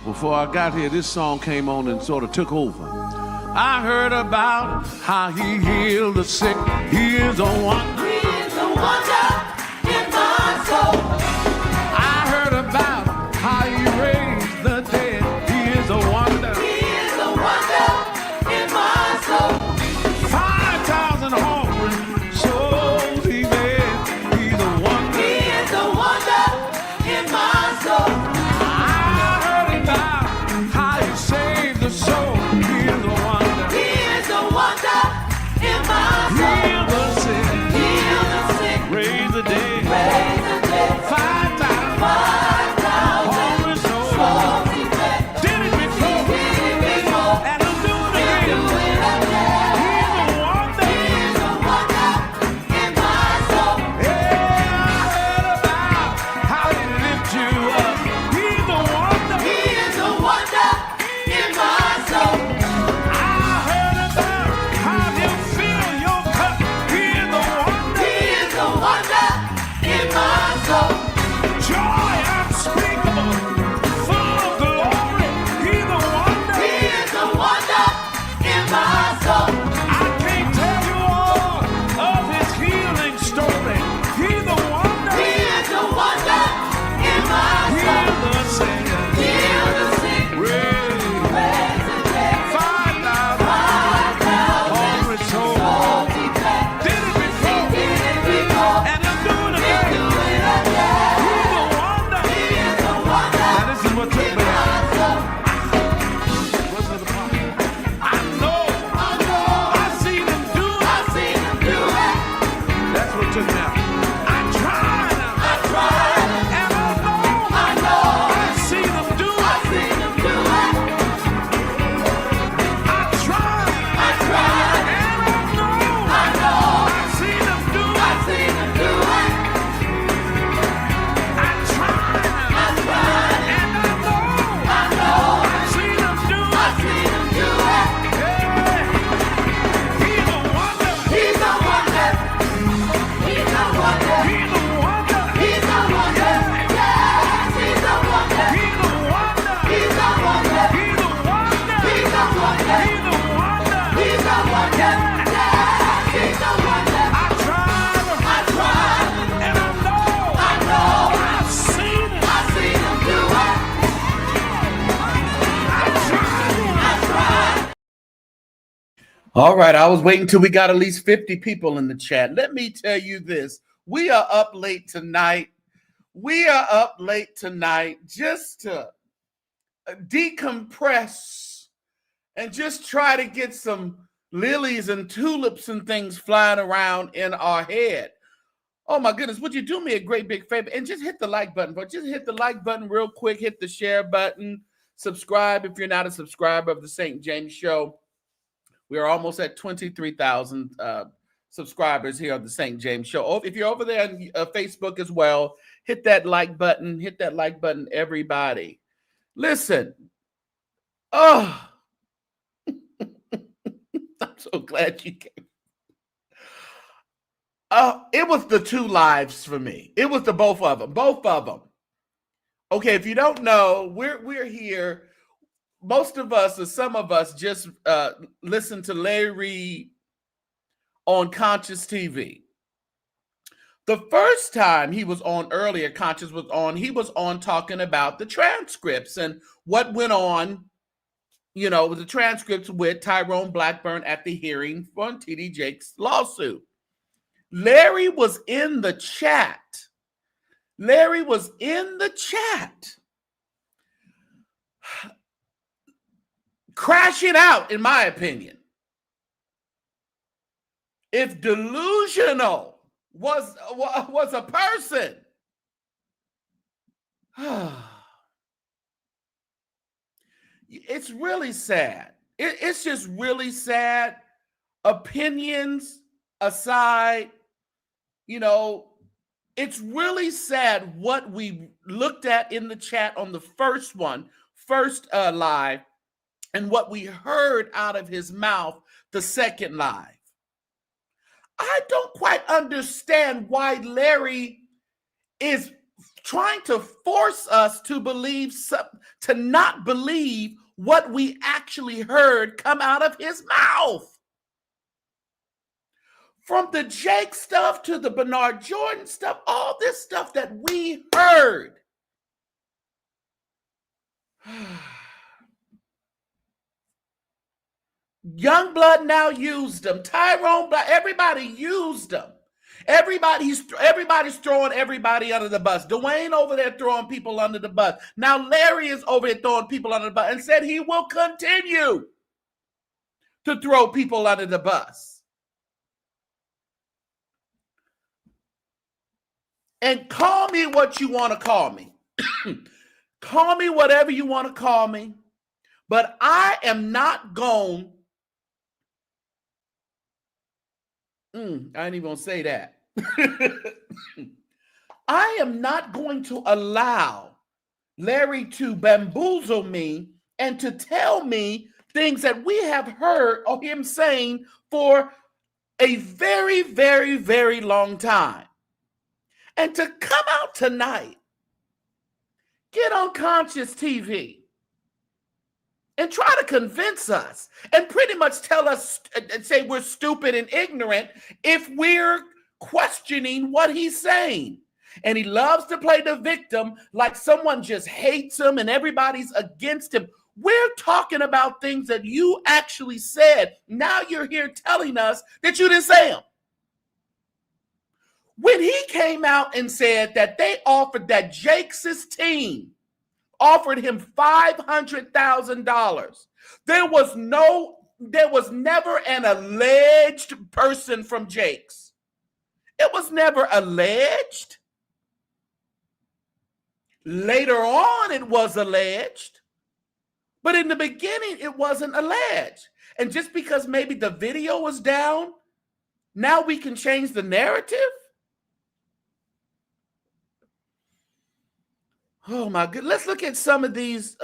Before I got here, this song came on and sort of took over. I heard about how he healed the sick. He is a wonder. He is a wonder in my soul. I heard about how he raised the dead. He is a wonder. He is a wonder in my soul. 5,000 hungry souls he fed. He's a wonder. He is a wonder in my soul. I heard about how he saved the soul. He is a wonder. He is a wonder in my soul. Heal the sick. Heal the sick. Raise the dead. Raise the dead. 5,000 hungry souls. Souls he fed. Did it before. Did it before. And he'll do it He'll do again. it again. He's a wonder. He is a wonder in my soul. Yeah, I heard about how he lift you up. He's a wonder. He is a wonder in my soul. I heard about how he'll fill your cup. He's a wonder. He is a wonder in my soul. Joy unspeakable, full of glory. He's a wonder. He is a wonder in my soul. I can't tell you all of his healing story. He's a wonder. He is a wonder in my soul. Heal the sick. Heal the sick. Raise Raise the dead. 5,000 hungry souls. Souls he fed. Did it before. Did it before. And he'll do it He'll again. do it again. He's a wonder. He is a wonder Now this is what took in me out. my soul. What's the part? I know. I know. I seen him do it. I've seen him do it. That's what took me out. I tried. I tried. And I know. I know. I seen him do I've it. seen him do it. I tried. I tried. And I know. I know. I seen him do it. I've seen him do it. I tried. I tried. And I know. I know. I seen him do I've it. seen him do it. Yeah. He's a wonder. He's a wonder. He's a wonder. He's a wonder. He's a wonder. Yes, he's a wonder. He's a wonder. He's a wonder. He's a wonder. He's a wonder. He's a wonder. He's a wonder. Yes, he's a wonder. I tried. I tried. And I know. I know. I've seen it. I've seen him do it. I tried. I tried. All right, I was waiting till we got at least 50 people in the chat. Let me tell you this. We are up late tonight. We are up late tonight just to decompress and just try to get some lilies and tulips and things flying around in our head. Oh my goodness, would you do me a great big favor and just hit the like button, but just hit the like button real quick, hit the share button, subscribe if you're not a subscriber of the St. James Show. We are almost at 23,000 subscribers here on the St. James Show. Oh, if you're over there on Facebook as well, hit that like button. Hit that like button, everybody. Listen. Oh, I'm so glad you came. It was the two lives for me. It was the both of them. Both of them. Okay, if you don't know, we're here. Most of us, or some of us, just listen to Larry Reid on Conscious TV. The first time he was on earlier, Conscious was on, he was on talking about the transcripts and what went on, you know, with the transcripts with Tyrone Blackburn at the hearing on T.D. Jakes' lawsuit. Larry was in the chat. Larry was in the chat. Crashing out, in my opinion. If delusional was a person, it's really sad. It's just really sad. Opinions aside, you know, it's really sad what we looked at in the chat on the first live, and what we heard out of his mouth the second live. I don't quite understand why Larry is trying to force us to believe, to not believe what we actually heard come out of his mouth. From the Jake stuff to the Bernard Jordan stuff, all this stuff that we heard. Youngblood now used them. Tyrone Black, everybody used them. Everybody's throwing everybody under the bus. Dwayne over there throwing people under the bus. Now Larry is over here throwing people under the bus and said he will continue to throw people under the bus. And call me what you want to call me. Call me whatever you want to call me. But I am not going. I ain't even going to say that. I am not going to allow Larry to bamboozle me and to tell me things that we have heard of him saying for a very, very, very long time. And to come out tonight, get on Conscious TV, and try to convince us and pretty much tell us and say we're stupid and ignorant if we're questioning what he's saying. And he loves to play the victim like someone just hates him and everybody's against him. We're talking about things that you actually said. Now you're here telling us that you didn't say them. When he came out and said that they offered, that Jake's team offered him $500,000. There was never an alleged person from Jake's. It was never alleged. Later on, it was alleged. But in the beginning, it wasn't alleged. And just because maybe the video was down, now we can change the narrative? Oh my God. Let's look at some of these.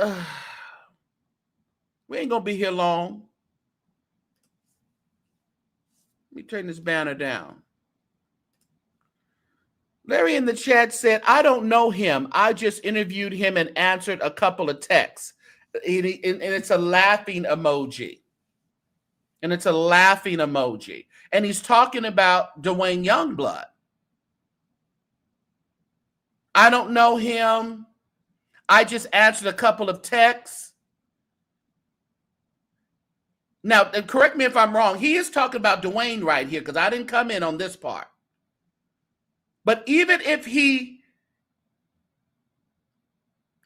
We ain't going to be here long. Let me turn this banner down. Larry in the chat said, I don't know him. I just interviewed him and answered a couple of texts. And it's a laughing emoji. And it's a laughing emoji. And he's talking about Dwayne Youngblood. I don't know him. I just answered a couple of texts. Now, correct me if I'm wrong. He is talking about Dwayne right here because I didn't come in on this part. But even if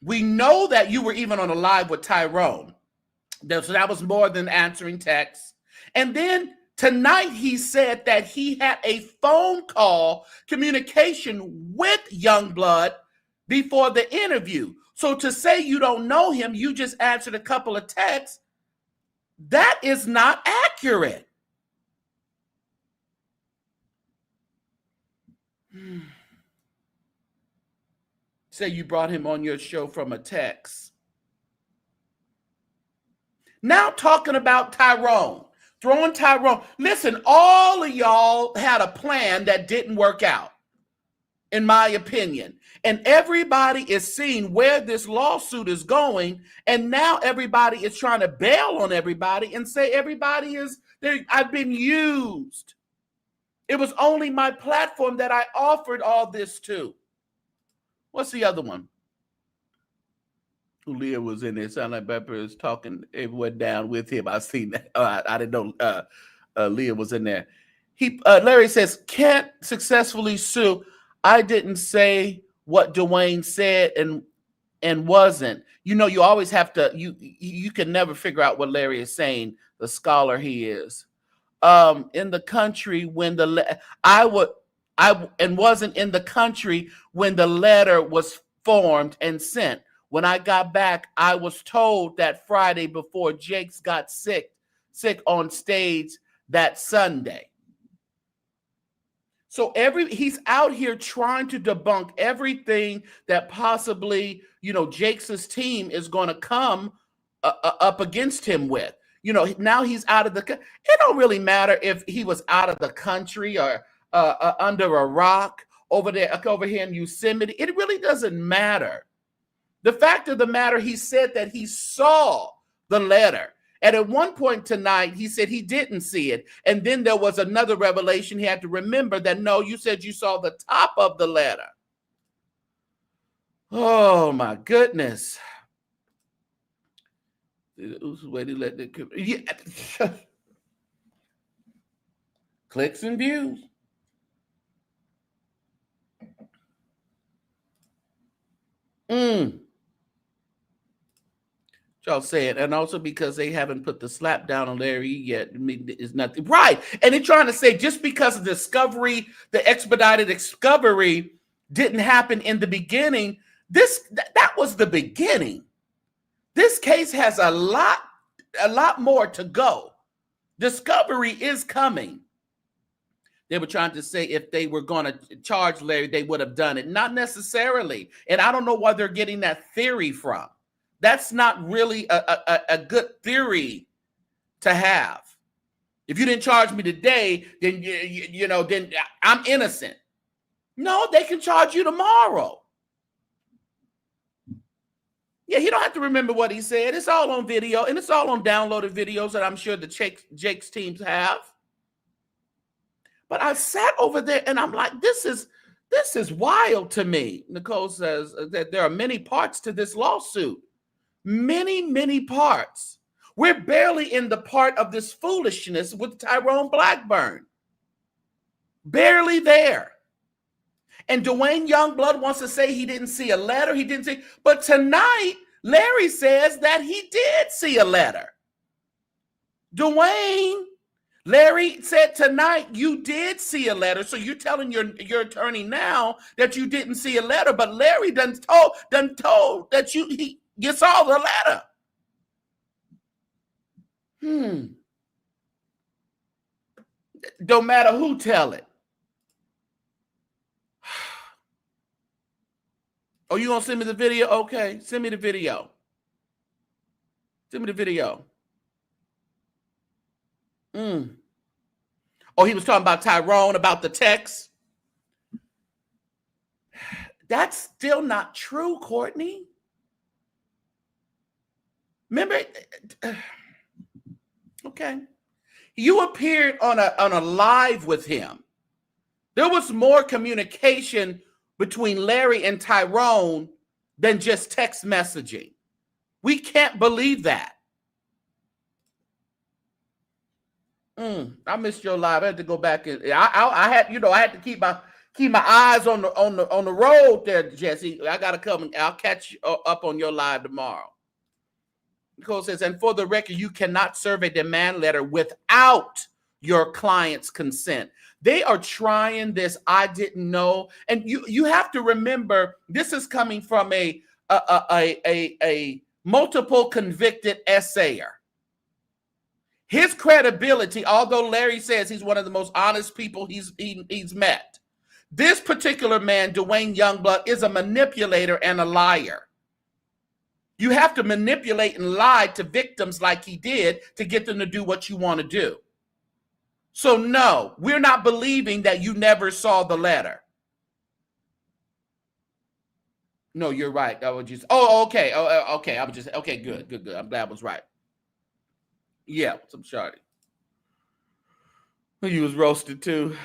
we know that you were even on a live with Tyrone. So that was more than answering texts. And then tonight he said that he had a phone call communication with Youngblood before the interview. So to say you don't know him, you just answered a couple of texts, that is not accurate. Say you brought him on your show from a text. Now talking about Tyrone, throwing Tyrone. Listen, all of y'all had a plan that didn't work out, in my opinion. And everybody is seeing where this lawsuit is going. And now everybody is trying to bail on everybody and say everybody is there. I've been used. It was only my platform that I offered all this to. What's the other one? Leah was in there. Sound like Pepper is talking everyone down with him. I seen that. I didn't know Leah was in there. Larry says, can't successfully sue. I didn't say what Dwayne said and wasn't. You know, you always have to, you can never figure out what Larry is saying, the scholar he is. In the country when wasn't in the country when the letter was formed and sent. When I got back, I was told that Friday before Jakes got sick on stage that Sunday. So he's out here trying to debunk everything that possibly, Jakes' team is going to come up against him with. Now he's out of it don't really matter if he was out of the country or under a rock over here in Yosemite. It really doesn't matter. The fact of the matter, he said that he saw the letter. And at one point tonight, he said he didn't see it. And then there was another revelation. He had to remember that, no, you said you saw the top of the letter. Oh, my goodness. Clicks and views. Y'all say it, and also because they haven't put the slap down on Larry yet, it's nothing right. And they're trying to say just because of discovery, the expedited discovery didn't happen in the beginning. That was the beginning. This case has a lot more to go. Discovery is coming. They were trying to say if they were going to charge Larry, they would have done it. Not necessarily. And I don't know where they're getting that theory from. That's not really a good theory to have. If you didn't charge me today, then then I'm innocent. No, they can charge you tomorrow. Yeah, he don't have to remember what he said. It's all on video, and it's all on downloaded videos that I'm sure the Jake's teams have. But I sat over there and I'm like, this is wild to me. Nicole says that there are many parts to this lawsuit. Many parts. We're barely in the part of this foolishness with Tyrone Blackburn. Barely there. And Dwayne Youngblood wants to say he didn't see a letter. He didn't see. But tonight, Larry says that he did see a letter. Larry said tonight you did see a letter. So you're telling your attorney now that you didn't see a letter. But Larry done told that you saw the letter. Don't matter who tell it. Oh, you gonna send me the video? Okay, send me the video. Send me the video. Oh, he was talking about Tyrone, about the text. That's still not true, Courtney. Remember? Okay. You appeared on a live with him. There was more communication between Larry and Tyrone than just text messaging. We can't believe that. I missed your live. I had to go back and I had to keep my eyes on the road there, Jesse. I gotta come and I'll catch you up on your live tomorrow. Nicole says, and for the record, you cannot serve a demand letter without your client's consent. They are trying this. I didn't know. And you have to remember, this is coming from a multiple convicted assayer. His credibility, although Larry says he's one of the most honest people he's met, this particular man, Dwayne Youngblood, is a manipulator and a liar. You have to manipulate and lie to victims like he did to get them to do what you want to do. So no, we're not believing that you never saw the letter. No, you're right. I was just, okay. Okay. I was just, okay, good. I'm glad I was right. Yeah, some shardy. He was roasted too.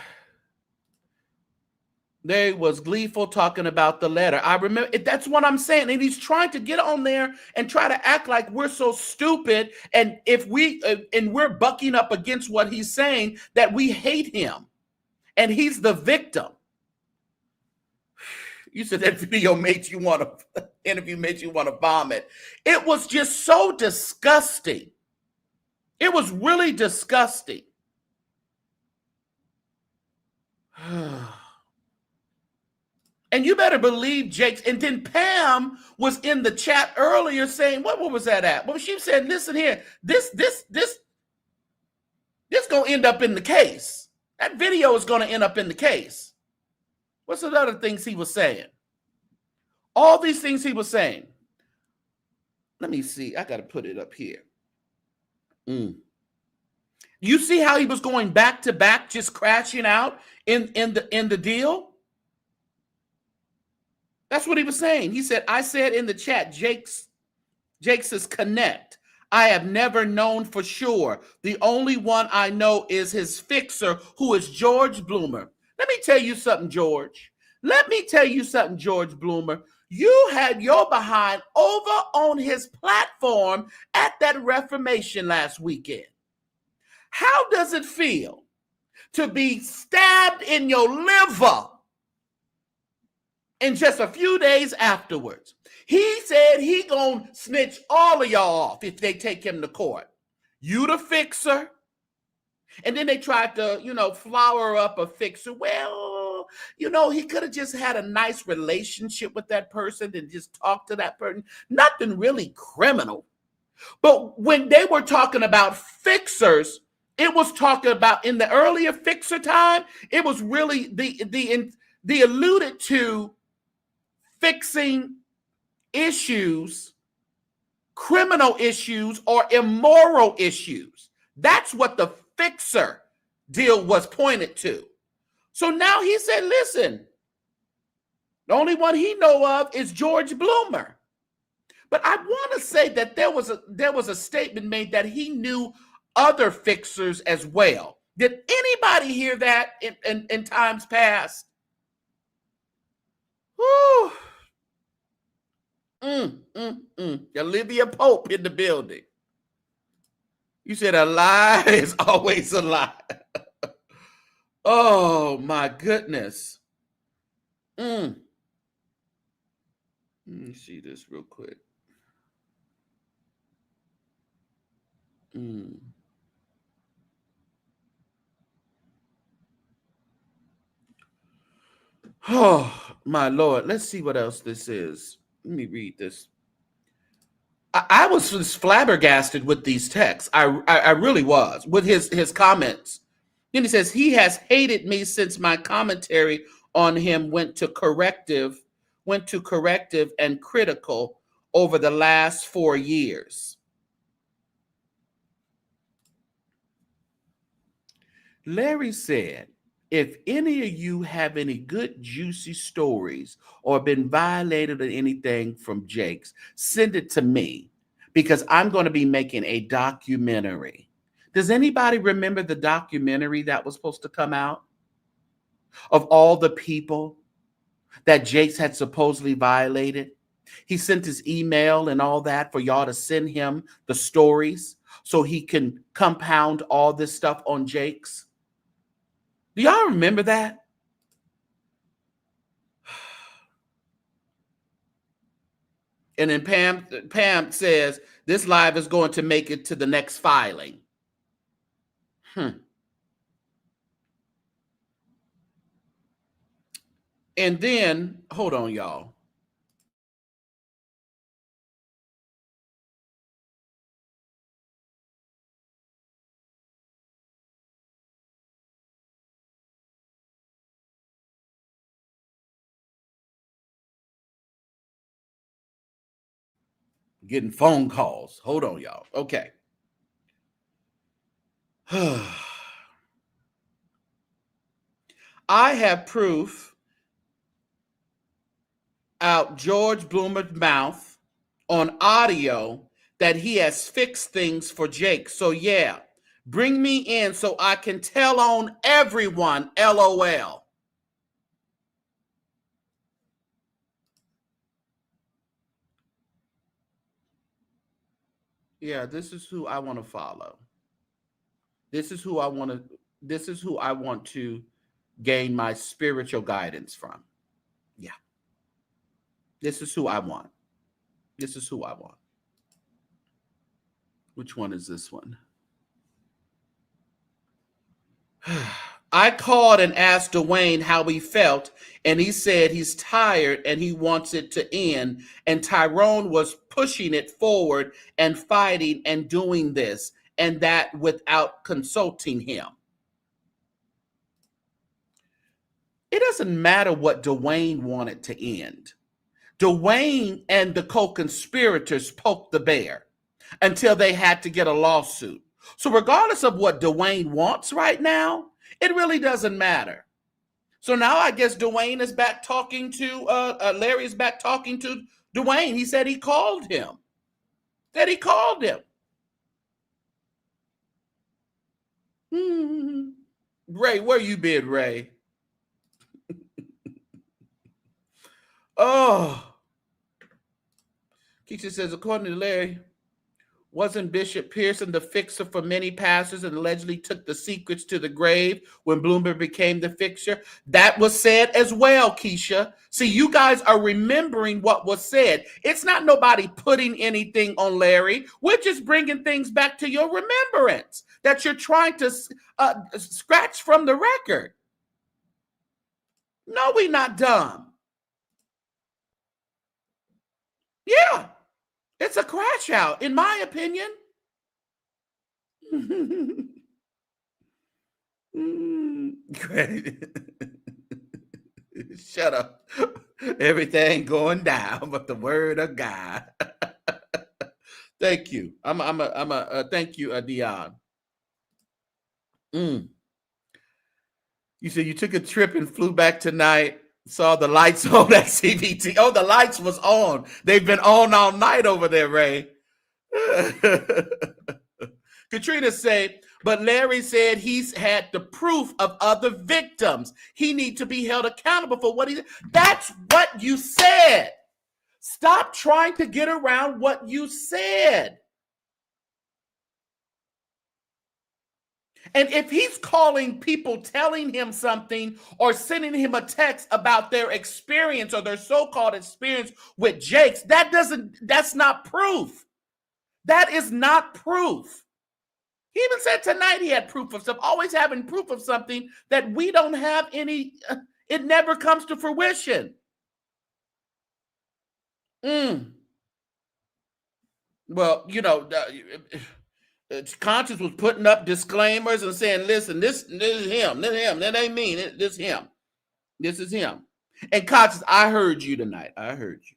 They was gleeful talking about the letter. I remember, that's what I'm saying. And he's trying to get on there and try to act like we're so stupid. And we're bucking up against what he's saying, that we hate him and he's the victim. You said that video made you want to, interview made you want to vomit. It was just so disgusting. It was really disgusting. And you better believe Jake's. And then Pam was in the chat earlier saying, what was that at? Well, she said, listen here, this gonna end up in the case. That video is gonna end up in the case. What's the other things he was saying? All these things he was saying. Let me see. I gotta put it up here. You see how he was going back to back, just crashing out in the deal? That's what he was saying. He said, I said in the chat, Jake's is connect. I have never known for sure. The only one I know is his fixer, who is George Bloomer. Let me tell you something, George. Let me tell you something, George Bloomer. You had your behind over on his platform at that Reformation last weekend. How does it feel to be stabbed in your liver and just a few days afterwards? He said he gonna snitch all of y'all off if they take him to court. You the fixer. And then they tried to, flower up a fixer. Well, he could have just had a nice relationship with that person and just talked to that person. Nothing really criminal. But when they were talking about fixers, it was talking about in the earlier fixer time, it was really the alluded to fixing issues, criminal issues, or immoral issues. That's what the fixer deal was pointed to. So now he said, listen, the only one he know of is George Bloomer. But I want to say that there was a statement made that he knew other fixers as well. Did anybody hear that in times past? Whew. Olivia Pope in the building. You said a lie is always a lie. Oh, my goodness. Let me see this real quick. Oh, my Lord. Let's see what else this is. Let me read this. I was just flabbergasted with these texts. I really was, with his comments. Then he says, he has hated me since my commentary on him went to corrective and critical over the last 4 years. Larry said, if any of you have any good juicy stories or been violated or anything from Jake's, send it to me because I'm going to be making a documentary. Does anybody remember the documentary that was supposed to come out of all the people that Jake's had supposedly violated? He sent his email and all that for y'all to send him the stories so he can compound all this stuff on Jake's. Do y'all remember that? And then Pam says, this live is going to make it to the next filing. And then, hold on, y'all. Getting phone calls. Hold on, y'all. Okay. I have proof out George Bloomer's mouth on audio that he has fixed things for Jake. So yeah, bring me in so I can tell on everyone, LOL. Yeah, this is who I want to follow. This is who I want to gain my spiritual guidance from. Yeah. This is who I want. This is who I want. Which one is this one? I called and asked Dwayne how he felt, and he said he's tired and he wants it to end. And Tyrone was pushing it forward and fighting and doing this and that without consulting him. It doesn't matter what Dwayne wanted to end. Dwayne and the co-conspirators poked the bear until they had to get a lawsuit. So regardless of what Dwayne wants right now, it really doesn't matter. So now I guess Dwayne is back talking to Larry is back talking to Dwayne. He said he called him. Hmm. Ray, where you been, Ray? Oh, Keisha says, according to Larry, wasn't Bishop Pearson the fixer for many pastors and allegedly took the secrets to the grave when Bloomberg became the fixer? That was said as well, Keisha. See, you guys are remembering what was said. It's not nobody putting anything on Larry. We're just bringing things back to your remembrance that you're trying to scratch from the record. No, we're not dumb. Yeah, it's a crash out, in my opinion. Great. Shut up. Everything going down but the word of God. Thank you. Thank you, Dion. You said you took a trip and flew back tonight. Saw the lights on at CVT. Oh, the lights was on. They've been on all night over there, Ray. Katrina said, but Larry said he's had the proof of other victims. He needs to be held accountable for what he did. That's what you said. Stop trying to get around what you said. And if he's calling people, telling him something or sending him a text about their experience or their so-called experience with Jakes, that's not proof. That is not proof. He even said tonight he had proof of stuff, always having proof of something that we don't have any, it never comes to fruition. Well, you know, Conscience was putting up disclaimers and saying, listen, this is him, that ain't me, this is him. And Conscience, I heard you tonight. I heard you.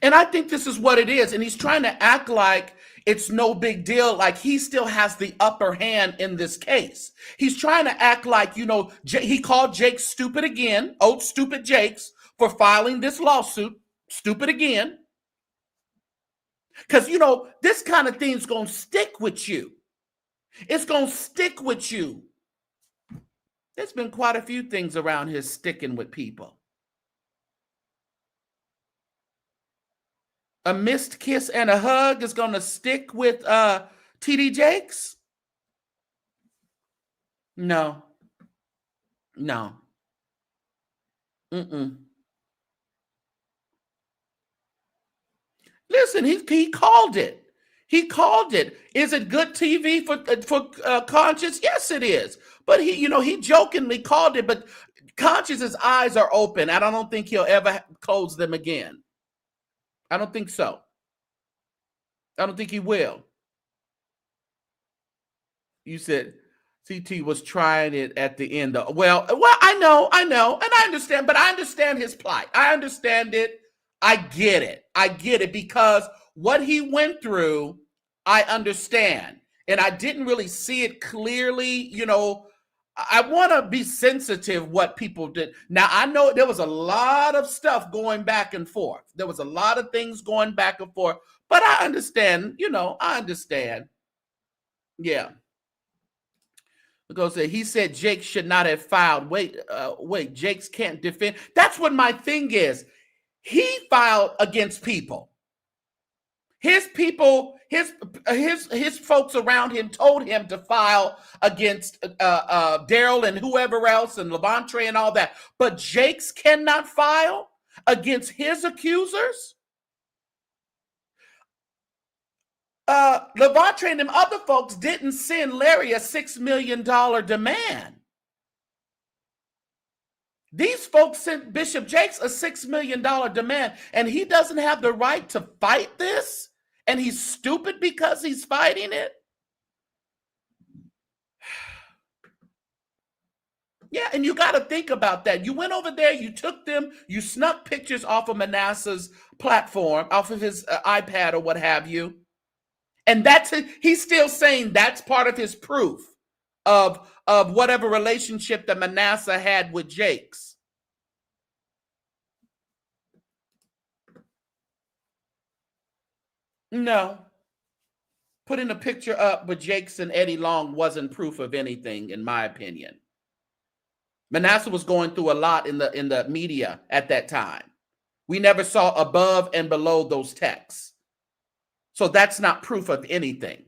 And I think this is what it is. And he's trying to act like it's no big deal, like he still has the upper hand in this case. He's trying to act like, you know, he called Jake stupid again, old stupid Jakes, for filing this lawsuit, stupid again. Because, you know, this kind of thing's going to stick with you. It's going to stick with you. There's been quite a few things around here sticking with people. A missed kiss and a hug is going to stick with TD Jakes? No. Listen, he called it. He called it. Is it good TV for Conscience? Yes, it is. But he jokingly called it. But Conscience's eyes are open, and I don't think he'll ever close them again. I don't think so. I don't think he will. You said CT was trying it at the end. Well, I know, and I understand, but I understand his plight. I understand it. I get it because what he went through, I understand. And I didn't really see it clearly, you know. I want to be sensitive what people did. Now, I know there was a lot of stuff going back and forth. There was a lot of things going back and forth, but I understand, I understand. Yeah. Because he said Jake should not have filed. Wait, Jake's can't defend. That's what my thing is. He filed against people. His people, his folks around him told him to file against Daryl and whoever else and Levante and all that. But Jakes cannot file against his accusers. Levante and them other folks didn't send Larry a $6 million demand. These folks sent Bishop Jakes a $6 million demand, and he doesn't have the right to fight this? And he's stupid because he's fighting it? Yeah, and you got to think about that. You went over there, you took them, you snuck pictures off of Manasseh's platform, off of his iPad or what have you. And he's still saying that's part of his proof of whatever relationship that Manasseh had with Jakes. No. Putting a picture up with Jakes and Eddie Long wasn't proof of anything, in my opinion. Manasseh was going through a lot in the media at that time. We never saw above and below those texts. So that's not proof of anything.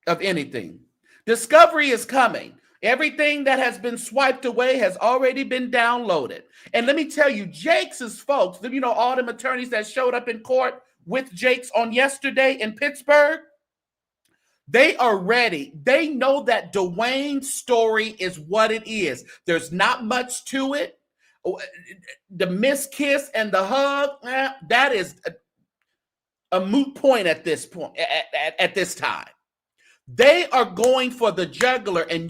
Of anything. Discovery is coming. Everything that has been swiped away has already been downloaded. And let me tell you, Jakes' folks, you know, all them attorneys that showed up in court with Jakes on yesterday in Pittsburgh, they are ready. They know that Dwayne's story is what it is. There's not much to it. The miss kiss and the hug, that is a moot point at this point, at this time. They are going for the jugular, and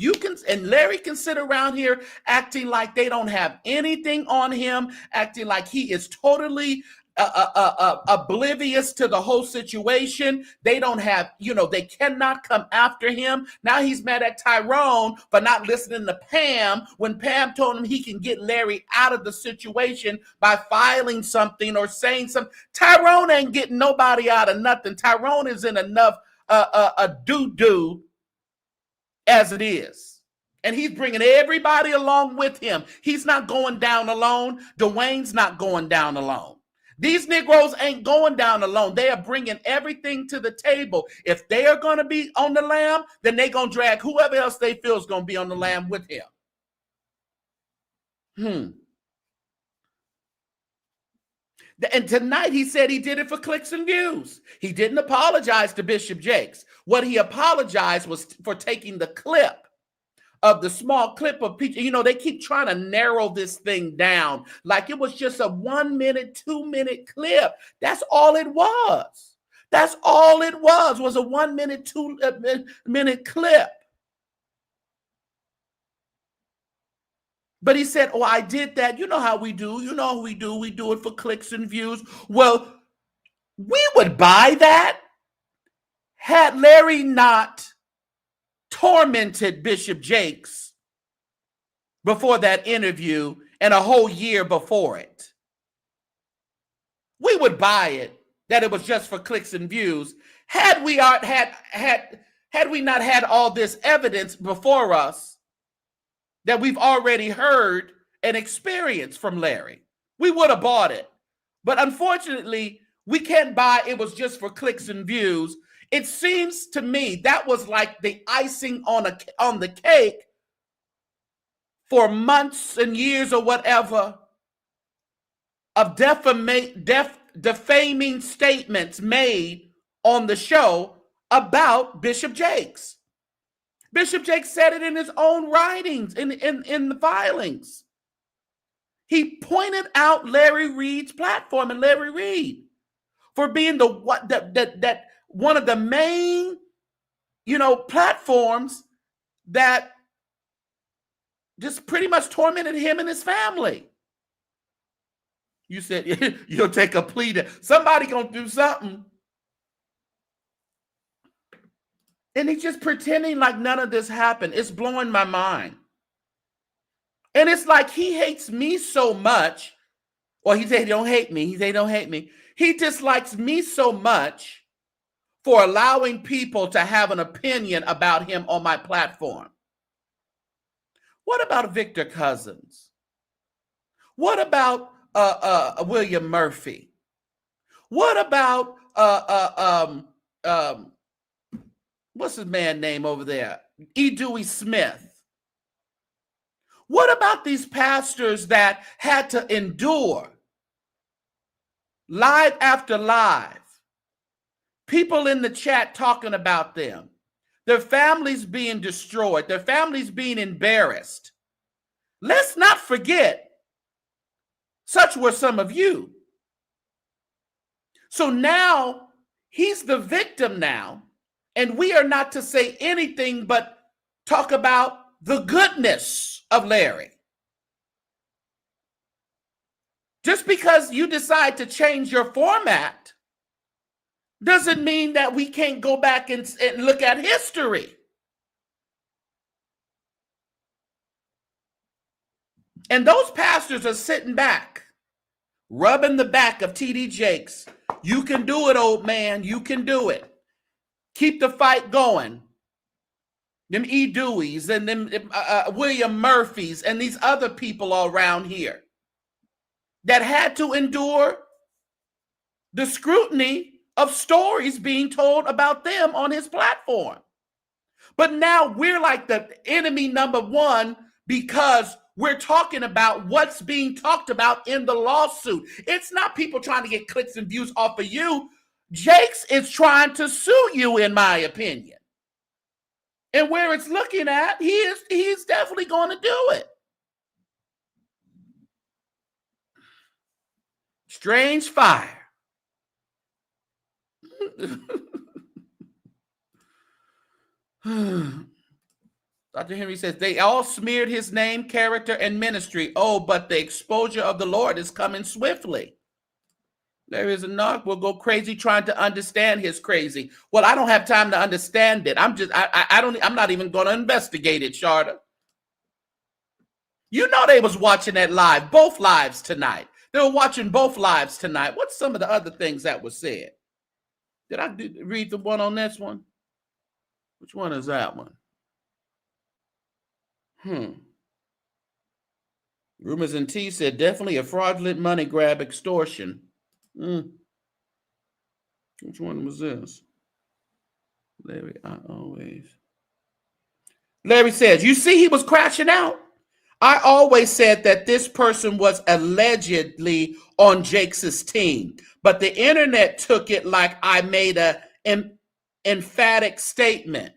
Larry can sit around here acting like they don't have anything on him, acting like he is totally oblivious to the whole situation. They don't have, they cannot come after him. Now he's mad at Tyrone for not listening to Pam when Pam told him he can get Larry out of the situation by filing something or saying something. Tyrone ain't getting nobody out of nothing. Tyrone is in enough a doo-doo as it is. And he's bringing everybody along with him. He's not going down alone. Dwayne's not going down alone. These Negroes ain't going down alone. They are bringing everything to the table. If they are going to be on the lam, then they're going to drag whoever else they feel is going to be on the lam with him. And tonight he said he did it for clicks and views. He didn't apologize to Bishop Jakes. What he apologized was for taking the clip of the small clip of people. They keep trying to narrow this thing down like it was just a 1 minute, 2 minute clip. That's all it was. That's all it was a 1 minute, 2 minute clip. But he said, oh, I did that. You know how we do. You know how we do. We do it for clicks and views. Well, we would buy that had Larry not tormented Bishop Jakes before that interview and a whole year before it. We would buy it that it was just for clicks and views had we not had all this evidence before us that we've already heard and experienced from Larry. We would have bought it. But unfortunately, we can't buy it was just for clicks and views. It seems to me that was like the icing on the cake for months and years or whatever of defaming statements made on the show about Bishop Jakes. Bishop Jakes said it in his own writings, in the filings. He pointed out Larry Reid's platform and Larry Reid for being that one of the main, platforms that just pretty much tormented him and his family. You said you'll take a plea to somebody gonna do something. And he's just pretending like none of this happened. It's blowing my mind. And it's like he hates me so much. Or he said he don't hate me. He said he don't hate me. He dislikes me so much for allowing people to have an opinion about him on my platform. What about Victor Cousins? What about William Murphy? What about what's his man name over there? E. Dewey Smith. What about these pastors that had to endure live after live? People in the chat talking about them. Their families being destroyed. Their families being embarrassed. Let's not forget, such were some of you. So now he's the victim now. And we are not to say anything but talk about the goodness of Larry. Just because you decide to change your format doesn't mean that we can't go back and look at history. And those pastors are sitting back, rubbing the back of T.D. Jakes. You can do it, old man. You can do it. Keep the fight going. Them E. Deweys and them William Murphys and these other people all around here that had to endure the scrutiny of stories being told about them on his platform. But now we're like the enemy number one because we're talking about what's being talked about in the lawsuit. It's not people trying to get clicks and views off of you. Jakes is trying to sue you, in my opinion. And where it's looking at, he's definitely going to do it. Strange fire. Dr. Henry says, they all smeared his name, character, and ministry. Oh, but the exposure of the Lord is coming swiftly. There is a knock. We'll go crazy trying to understand his crazy. Well, I don't have time to understand it. I'm not even going to investigate it, Sharda. You know they was watching that live, both lives tonight. They were watching both lives tonight. What's some of the other things that was said? Did I read the one on this one? Which one is that one? Rumors and T said definitely a fraudulent money grab extortion. Which one was this? Larry says, you see he was crashing out. I always said that this person was allegedly on Jakes' team, but the internet took it like I made an emphatic statement.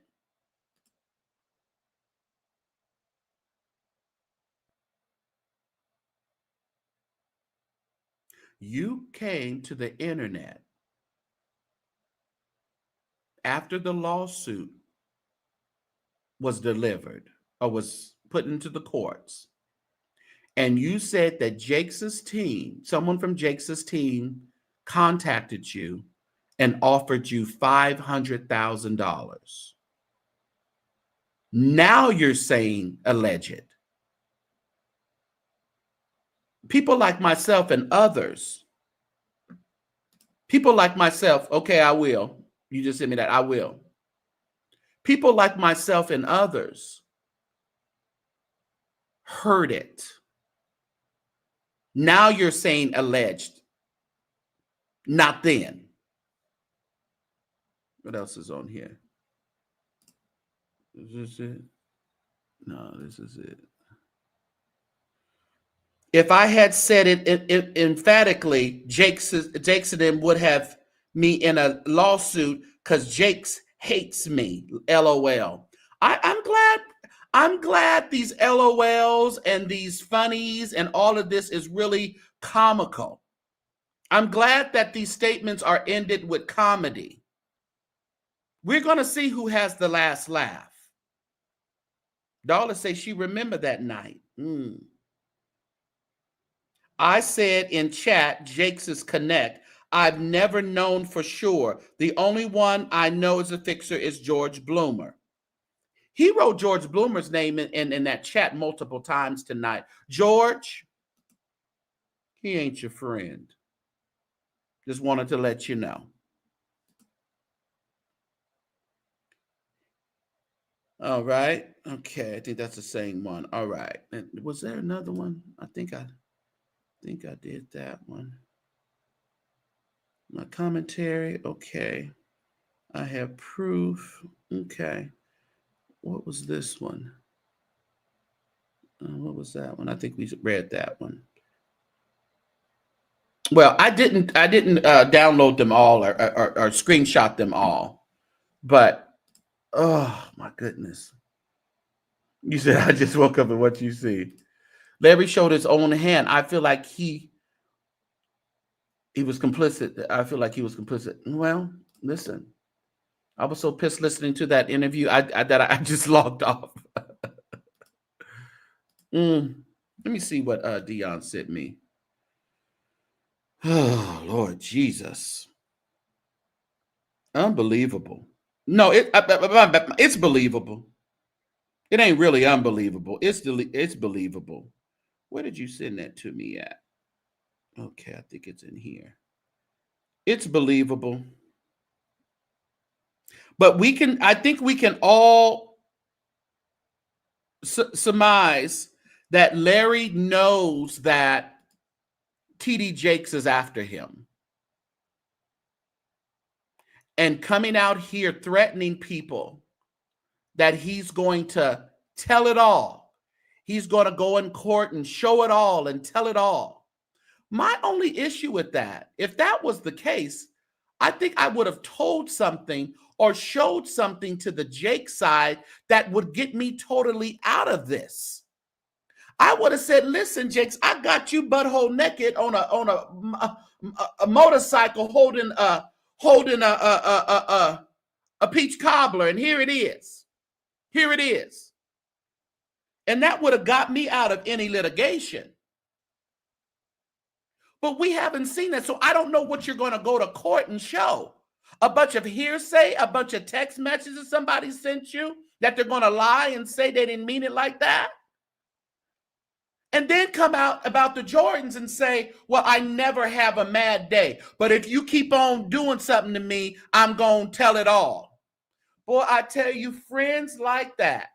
You came to the internet after the lawsuit was delivered or was put into the courts, and you said that Jakes' team, someone from Jakes' team, contacted you and offered you $500,000. Now you're saying alleged. People like myself and others, people like myself, okay, I will. You just sent me that, I will. People like myself and others heard it. Now you're saying alleged. Not then. What else is on here? Is this it? No, this is it. If I had said it emphatically, Jakes and them would have me in a lawsuit because Jakes hates me. LOL. I'm glad these LOLs and these funnies and all of this is really comical. I'm glad that these statements are ended with comedy. We're going to see who has the last laugh. Darla says she remembered that night. I said in chat, Jakes' Connect, I've never known for sure. The only one I know is a fixer is George Bloomer. He wrote George Bloomer's name in that chat multiple times tonight. George, he ain't your friend. Just wanted to let you know. All right. Okay. I think that's the same one. All right. And was there another one? I think I did that one. My commentary. Okay. I have proof. Okay. What was this one? What was that one? I think we read that one. Well, I didn't download them all or screenshot them all, but oh my goodness! You said I just woke up and what you see. Larry showed his own hand. I feel like he was complicit. I feel like he was complicit. Well, listen, I was so pissed listening to that interview that I just logged off. Let me see what Dion sent me. Oh, Lord Jesus. Unbelievable. No, it's believable. It ain't really unbelievable. It's believable. Where did you send that to me at? Okay, I think it's in here. It's believable. But I think we can all surmise that Larry knows that TD Jakes is after him. And coming out here threatening people that he's going to tell it all. He's going to go in court and show it all and tell it all. My only issue with that, if that was the case, I think I would have told something or showed something to the Jake side that would get me totally out of this. I would have said, listen, Jakes, I got you butthole naked on a motorcycle holding a peach cobbler, and here it is. Here it is. And that would have got me out of any litigation. But we haven't seen that, so I don't know what you're going to go to court and show. A bunch of hearsay, a bunch of text messages somebody sent you that they're going to lie and say they didn't mean it like that? And then come out about the Jordans and say, well, I never have a mad day. But if you keep on doing something to me, I'm going to tell it all. Boy, I tell you, friends like that,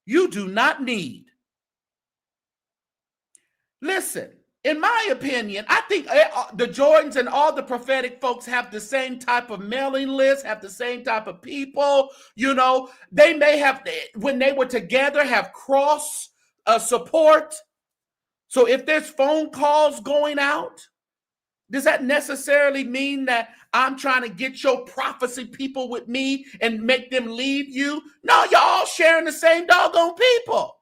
you do not need. Listen, in my opinion, I think the Jordans and all the prophetic folks have the same type of mailing list, have the same type of people. You know, they may have, when they were together, have cross support. So if there's phone calls going out, does that necessarily mean that I'm trying to get your prophecy people with me and make them leave you? No, you're all sharing the same doggone people.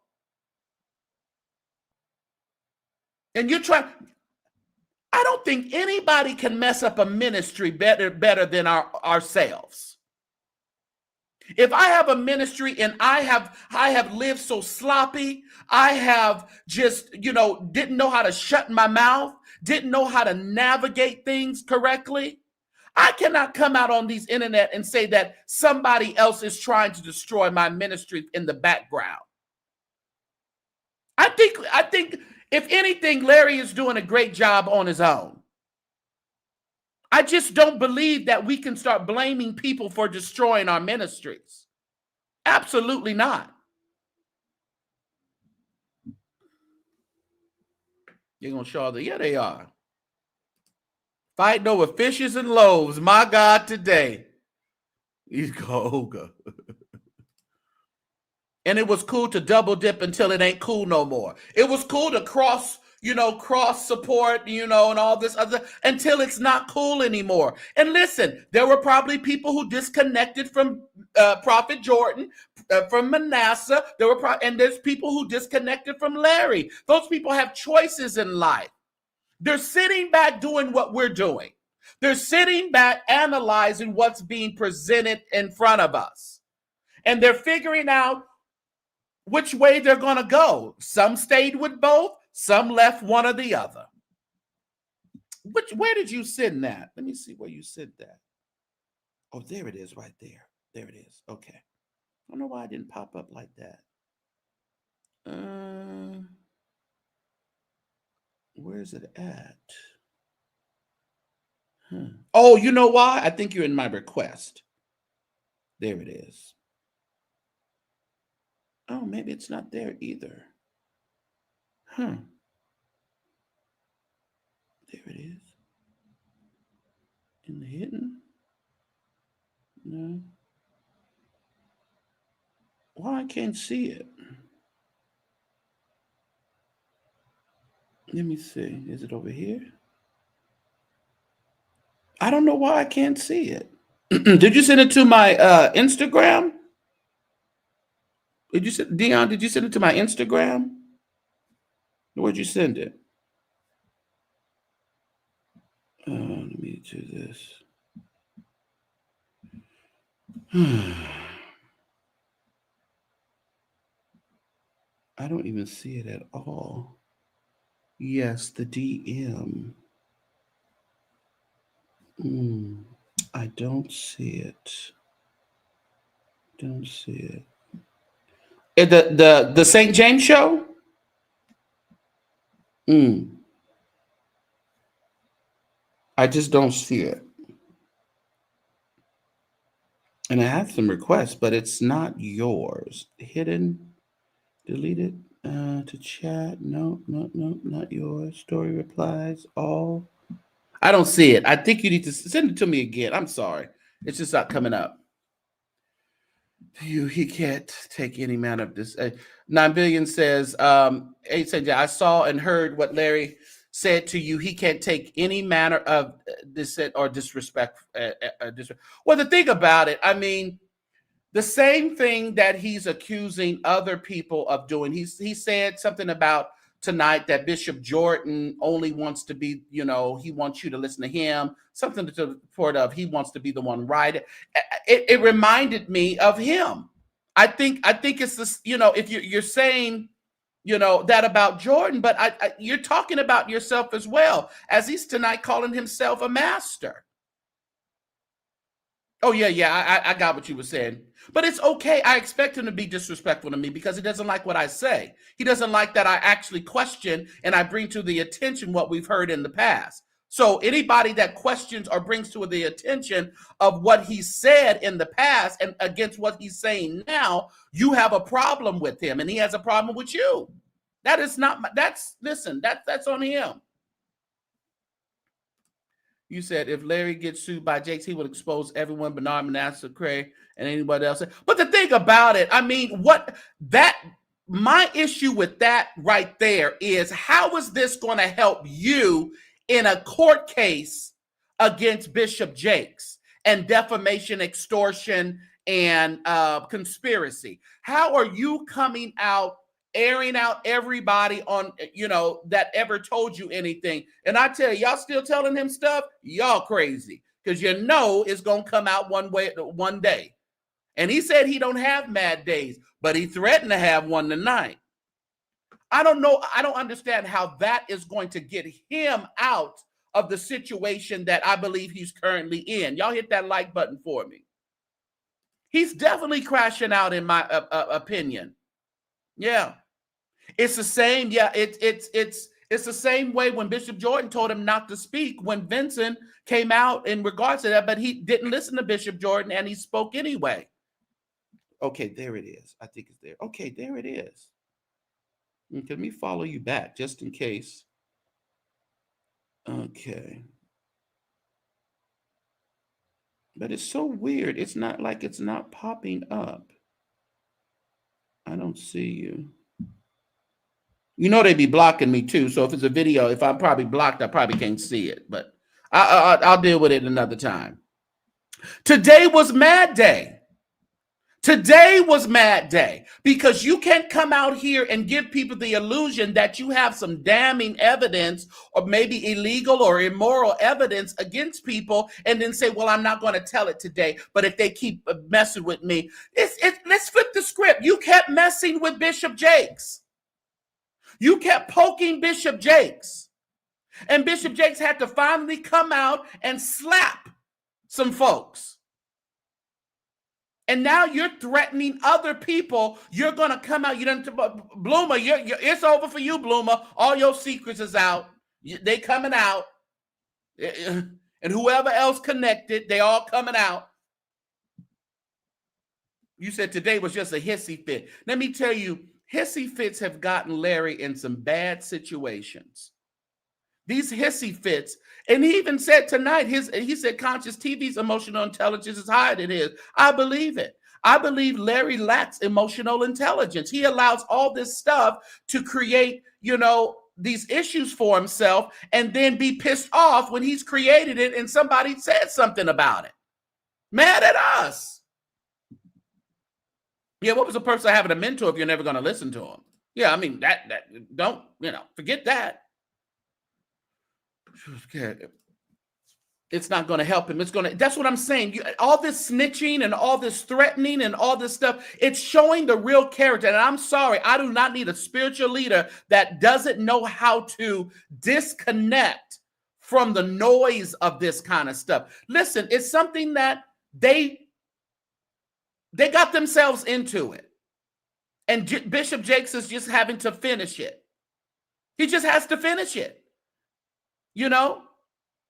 And you're trying. I don't think anybody can mess up a ministry better than ourselves. If I have a ministry and I have lived so sloppy, I have just, didn't know how to shut my mouth, didn't know how to navigate things correctly, I cannot come out on these internet and say that somebody else is trying to destroy my ministry in the background. I think if anything, Larry is doing a great job on his own. I just don't believe that we can start blaming people for destroying our ministries. Absolutely not. You're going to show the, yeah, they are. Fighting over fishes and loaves, my God, today. He's Goga. And it was cool to double dip until it ain't cool no more. It was cool to cross support, and all this other, until it's not cool anymore. And listen, there were probably people who disconnected from Prophet Jordan, from Manasseh. And there's people who disconnected from Larry. Those people have choices in life. They're sitting back doing what we're doing. They're sitting back analyzing what's being presented in front of us. And they're figuring out which way they're going to go. Some stayed with both. Some left one or the other. Where did you send that? Let me see where you sent that. Oh, there it is right there. There it is. Okay. I don't know why it didn't pop up like that. Where is it at? Oh, you know why? I think you're in my request. There it is. Oh, maybe it's not there either. There it is. In the hidden? No. Why I can't see it? Let me see. Is it over here? I don't know why I can't see it. Did you send it to my Instagram? Dion, did you send it to my Instagram? Where'd you send it? Let me do this. I don't even see it at all. Yes, the DM. I don't see it. Don't see it. The St. James Show? I just don't see it. And I have some requests, but it's not yours. Hidden, deleted, to chat. No, no, no, not yours. Story replies, all. I don't see it. I think you need to send it to me again. I'm sorry. It's just not coming up. He can't take any man of this. 9 billion says, I saw and heard what Larry said to you. He can't take any manner of dissent or disrespect. Well, the thing about it, I mean, the same thing that he's accusing other people of doing. He said something about tonight that Bishop Jordan only wants to be, he wants you to listen to him. Something to the report of he wants to be the one right. It reminded me of him. I think it's this, if you're saying, that about Jordan, but you're talking about yourself as well, as he's tonight calling himself a master. Oh, yeah, I got what you were saying. But it's okay. I expect him to be disrespectful to me because he doesn't like what I say. He doesn't like that I actually question and I bring to the attention what we've heard in the past. So anybody that questions or brings to the attention of what he said in the past and against what he's saying now, you have a problem with him and he has a problem with you. That is not, that's on him. You said if Larry gets sued by Jakes, he would expose everyone, Bernard, Manasseh, Craig, and anybody else. But the thing about it, I mean, my issue with that right there is, how is this going to help you in a court case against Bishop Jakes and defamation, extortion, and conspiracy? How are you coming out, airing out everybody on, that ever told you anything? And I tell you, y'all still telling him stuff, y'all crazy, because it's going to come out one day. And he said he don't have mad days, but he threatened to have one tonight. I don't know. I don't understand how that is going to get him out of the situation that I believe he's currently in. Y'all hit that like button for me. He's definitely crashing out, in my opinion. Yeah. It's the same. Yeah, it's the same way when Bishop Jordan told him not to speak when Vincent came out in regards to that, but he didn't listen to Bishop Jordan and he spoke anyway. Okay, there it is. I think it's there. Okay, there it is. Let me follow you back just in case. Okay. But it's so weird. It's not like it's not popping up. I don't see you. They be blocking me too. So if it's a video, if I'm probably blocked, I probably can't see it. But I'll deal with it another time. Today was Mad Day. Today was Mad Day because you can't come out here and give people the illusion that you have some damning evidence or maybe illegal or immoral evidence against people and then say, well, I'm not going to tell it today. But if they keep messing with me, let's flip the script. You kept messing with Bishop Jakes. You kept poking Bishop Jakes. And Bishop Jakes had to finally come out and slap some folks. And now you're threatening other people. You're going to come out. Bloomer, it's over for you, Bloomer. All your secrets is out. They coming out. And whoever else connected, they all coming out. You said today was just a hissy fit. Let me tell you, hissy fits have gotten Larry in some bad situations. These hissy fits, and he even said tonight, he said conscious TV's emotional intelligence is higher than his. I believe it. I believe Larry lacks emotional intelligence. He allows all this stuff to create, these issues for himself and then be pissed off when he's created it and somebody said something about it. Mad at us. Yeah, what was the purpose of having a mentor if you're never going to listen to him? Yeah, I mean, that don't, forget that. Okay. It's not going to help him. That's what I'm saying. All this snitching and all this threatening and all this stuff, it's showing the real character. And I'm sorry, I do not need a spiritual leader that doesn't know how to disconnect from the noise of this kind of stuff. Listen, it's something that they got themselves into it. And Bishop Jakes is just having to finish it. He just has to finish it. You know?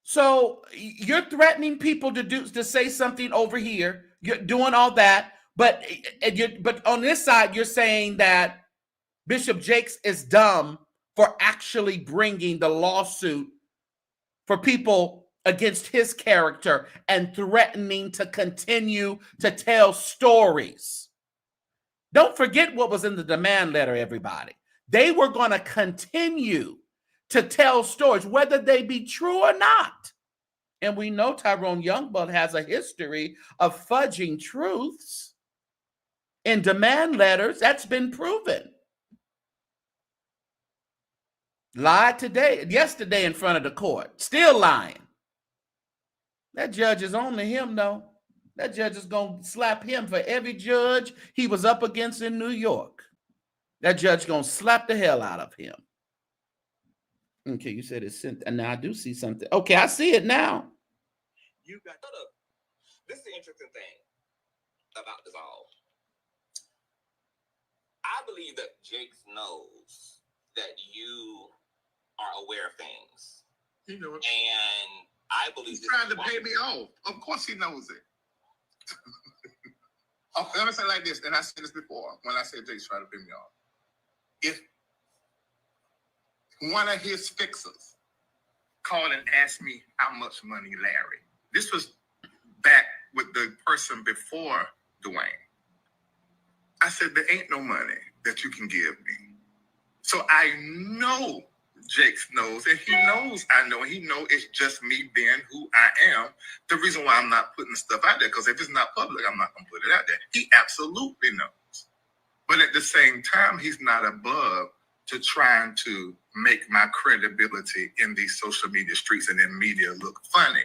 So you're threatening people to say something over here. You're doing all that, but on this side, you're saying that Bishop Jakes is dumb for actually bringing the lawsuit for people against his character and threatening to continue to tell stories. Don't forget what was in the demand letter, everybody. They were going to continue to tell stories, whether they be true or not. And we know Tyrone Youngblood has a history of fudging truths in demand letters. That's been proven. Lied yesterday in front of the court. Still lying. That judge is on to him, though. That judge is going to slap him for every judge he was up against in New York. That judge going to slap the hell out of him. Okay, you said it's sent, and now I do see something. Okay, I see it now. You got this is the interesting thing about this all. I believe that Jakes knows that you are aware of things. He knows. And I believe he's trying to pay me off. Of course he knows it. Oh, let me say it like this, and I said this before when I said Jake's trying to pay me off. If one of his fixers called and asked me how much money, Larry. This was back with the person before Dwayne. I said, there ain't no money that you can give me. So I know Jakes knows, and he knows I know, and he knows it's just me being who I am. The reason why I'm not putting stuff out there, because if it's not public, I'm not going to put it out there. He absolutely knows. But at the same time, he's not above to trying to make my credibility in these social media streets and in media look funny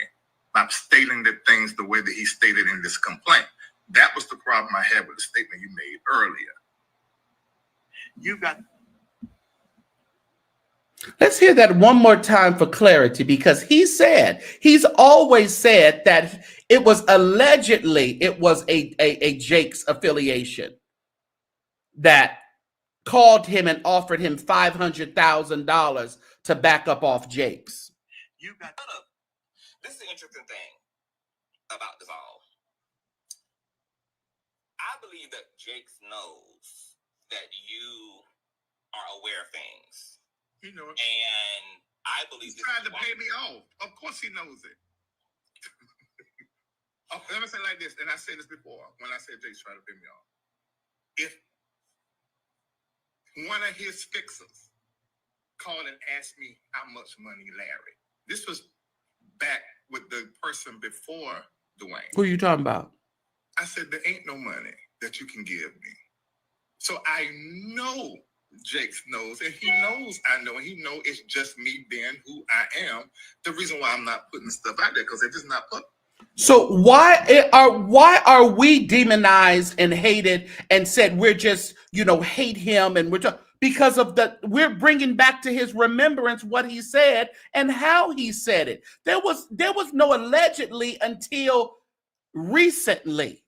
by stating the things the way that he stated in this complaint. That was the problem I had with the statement you made earlier. You got... Let's hear that one more time for clarity, because he's always said that it was allegedly, it was a Jakes affiliation that called him and offered him $500,000 to back up off Jakes. You got this is the interesting thing about this all. I believe that Jakes knows that you are aware of things. He knows. And I believe he's trying to pay me off. Of course he knows it. Oh, let me say it like this, and I said this before when I said Jake's trying to pay me off. If one of his fixers called and asked me how much money, Larry. This was back with the person before Dwayne. Who are you talking about? I said, there ain't no money that you can give me. So I know Jakes knows, and he knows I know, and he knows it's just me being who I am. The reason why I'm not putting stuff out there, because if it's not put. So why are we demonized and hated and said we're just, hate him, and because of we're bringing back to his remembrance what he said and how he said it. There was no allegedly until recently.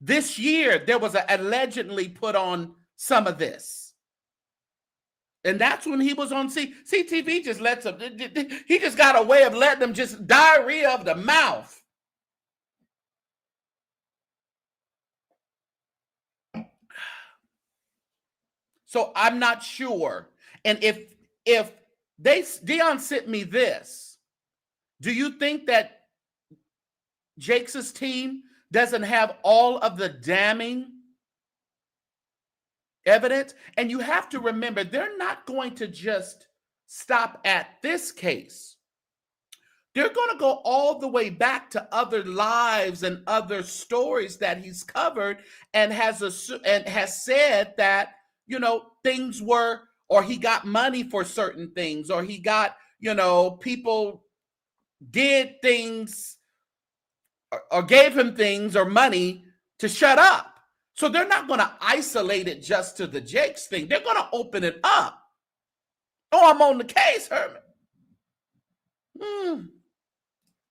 This year, there was allegedly put on some of this. And that's when he was on CTV just lets him, he just got a way of letting them just diarrhea of the mouth. So I'm not sure. And if Dion sent me this, do you think that Jakes' team doesn't have all of the damning evidence? And you have to remember, they're not going to just stop at this case. They're going to go all the way back to other lives and other stories that he's covered, and has said that, things were, or he got money for certain things, or he got, people did things or gave him things or money to shut up. So they're not going to isolate it just to the Jakes thing. They're going to open it up. Oh, I'm on the case, Herman.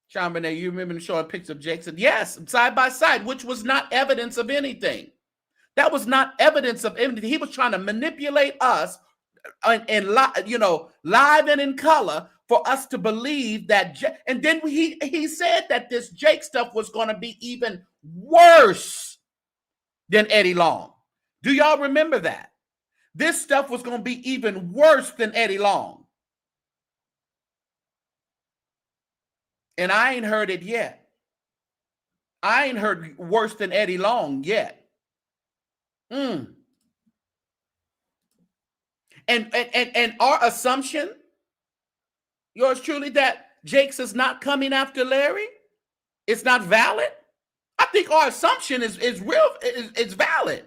Sean Burnett, you remember showing pictures of Jakes? And yes, side by side, which was not evidence of anything. That was not evidence of anything. He was trying to manipulate us and live and in color for us to believe that. And then he said that this Jake stuff was going to be even worse than Eddie Long. Do y'all remember that? This stuff was going to be even worse than Eddie Long. And I ain't heard it yet. I ain't heard worse than Eddie Long yet. And our assumption, yours truly, that Jakes is not coming after Larry, it's not valid. I think our assumption is real. It's valid.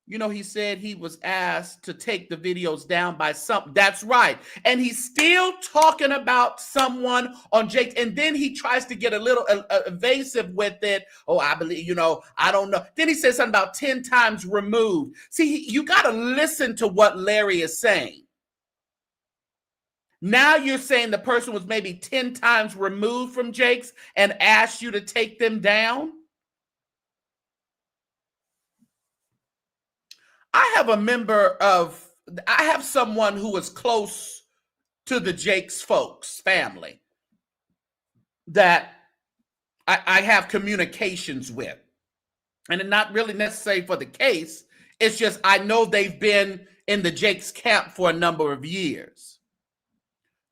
You know, he said he was asked to take the videos down by some. That's right. And he's still talking about someone on Jake. And then he tries to get a little evasive with it. Oh, I believe, I don't know. Then he says something about 10 times removed. See, you got to listen to what Larry is saying. Now you're saying the person was maybe 10 times removed from Jake's and asked you to take them down? I have someone who is close to the Jakes folks family that I have communications with. And it's not really necessary for the case. It's just I know they've been in the Jakes camp for a number of years.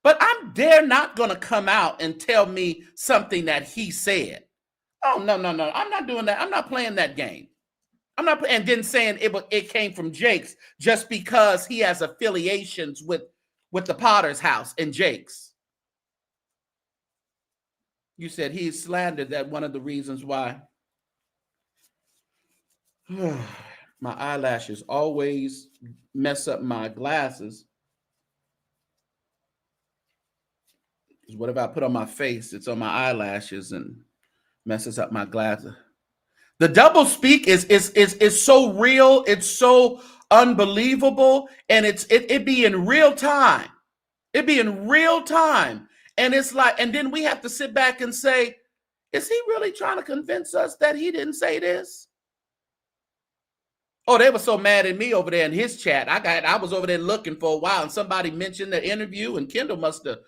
But they're not going to come out and tell me something that he said. Oh, no. I'm not doing that. I'm not playing that game. I'm not, and then saying it came from Jake's just because he has affiliations with the Potter's house and Jake's. You said he's slandered. That one of the reasons why my eyelashes always mess up my glasses. Because whatever I put on my face, it's on my eyelashes and messes up my glasses. The double speak is so real. It's so unbelievable. And it be in real time. It be in real time. And it's like, and then we have to sit back and say, is he really trying to convince us that he didn't say this? Oh, they were so mad at me over there in his chat. I was over there looking for a while and somebody mentioned the interview and Kendall must have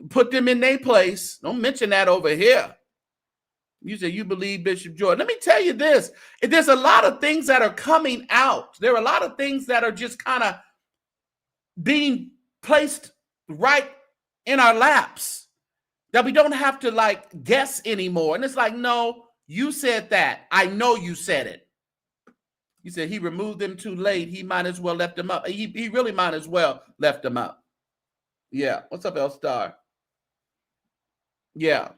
put them in their place. Don't mention that over here. You say you believe Bishop Jordan. Let me tell you this. There's a lot of things that are coming out. There are a lot of things that are just kind of being placed right in our laps that we don't have to guess anymore. And it's like, no, you said that. I know you said it. You said he removed them too late. He might as well left them up. He really might as well left them up. Yeah. What's up, L-Star? Yeah.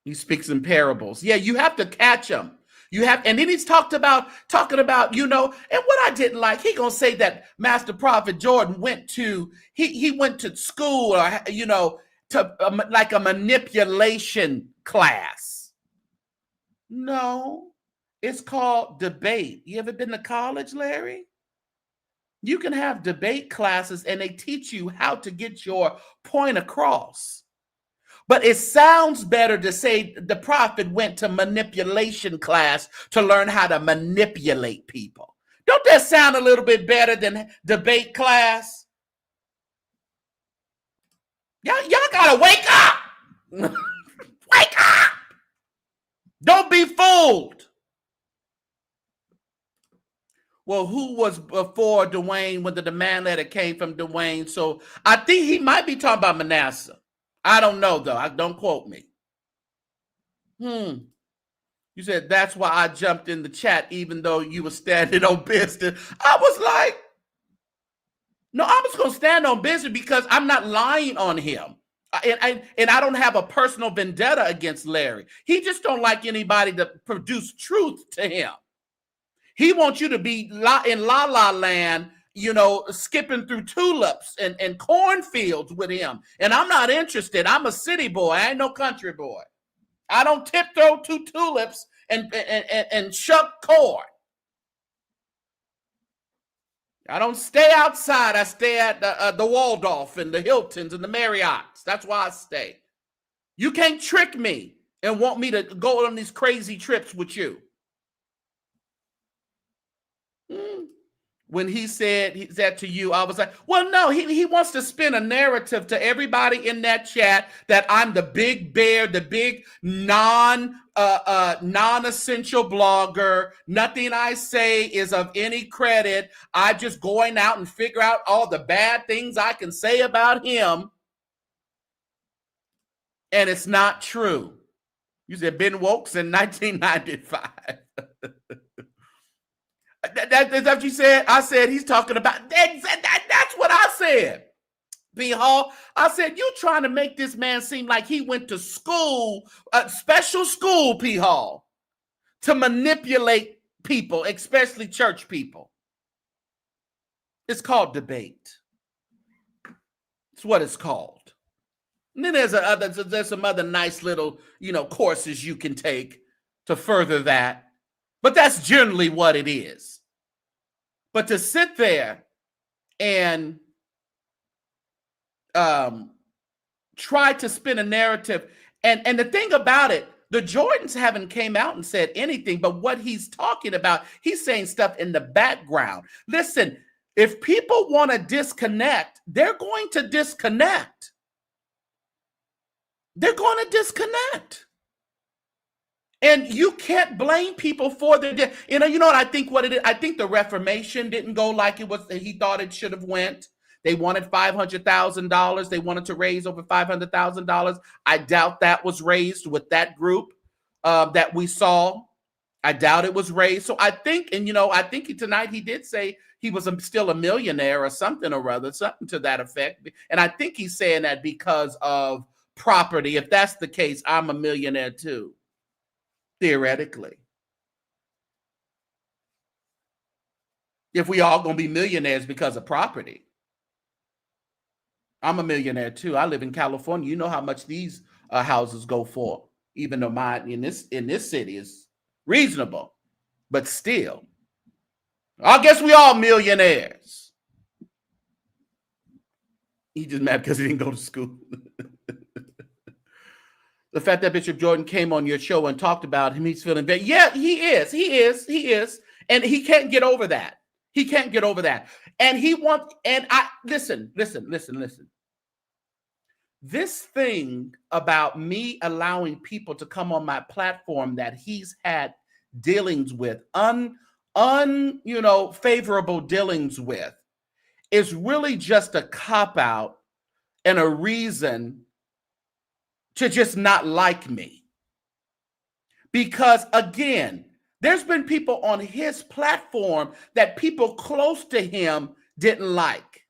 He speaks in parables. Yeah, you have to catch him. And then he's talking about, and what I didn't like, he gonna say that Master Prophet Jordan went to school or, to like a manipulation class. No, it's called debate. You ever been to college, Larry? You can have debate classes and they teach you how to get your point across. But it sounds better to say the prophet went to manipulation class to learn how to manipulate people. Don't that sound a little bit better than debate class? Y'all gotta wake up. Wake up. Don't be fooled. Well, who was before Dwayne when the demand letter came from Dwayne? So I think he might be talking about Manasseh. I don't know, though. Don't quote me. You said that's why I jumped in the chat, even though you were standing on business. I was like, no, I'm just going to stand on business because I'm not lying on him. And I don't have a personal vendetta against Larry. He just don't like anybody to produce truth to him. He wants you to be in la la land skipping through tulips and cornfields with him. And I'm not interested. I'm a city boy. I ain't no country boy. I don't tiptoe to tulips and shuck corn. I don't stay outside. I stay at the Waldorf and the Hiltons and the Marriotts. That's why I stay. You can't trick me and want me to go on these crazy trips with you. When he said that to you, I was like, well, no, he wants to spin a narrative to everybody in that chat that I'm the big bear, the big non-essential blogger. Nothing I say is of any credit. I'm just going out and figure out all the bad things I can say about him. And it's not true. You said Ben Wokes in 1995. That's what you said? I said he's talking about that's what I said. B. Hall, I said you trying to make this man seem like he went to school, special school, P. Hall, to manipulate people, especially church people. It's called debate. It's what it's called. And then there's some other nice little, courses you can take to further that. But that's generally what it is. But to sit there and try to spin a narrative, and the thing about it, the Jordans haven't came out and said anything, but what he's talking about, he's saying stuff in the background. Listen, if people want to disconnect, they're going to disconnect. They're going to disconnect. And you can't blame people for their, you know what I think what it is? I think the Reformation didn't go like it was, he thought it should have went. They wanted $500,000. They wanted to raise over $500,000. I doubt that was raised with that group that we saw. I doubt it was raised. So I think, and I think tonight he did say he was still a millionaire or something or other, something to that effect. And I think he's saying that because of property. If that's the case, I'm a millionaire too. Theoretically, if we all gonna be millionaires because of property, I'm a millionaire too. I live in California. You know how much these houses go for, even though mine in this city is reasonable, but still, I guess we all millionaires. He just mad because he didn't go to school. The fact that Bishop Jordan came on your show and talked about him, he's feeling bad. Yeah, he is. And he can't get over that. He can't get over that. And he wants, and listen. This thing about me allowing people to come on my platform that he's had dealings with, favorable dealings with, is really just a cop-out and a reason to just not like me. Because again, there's been people on his platform that people close to him didn't like.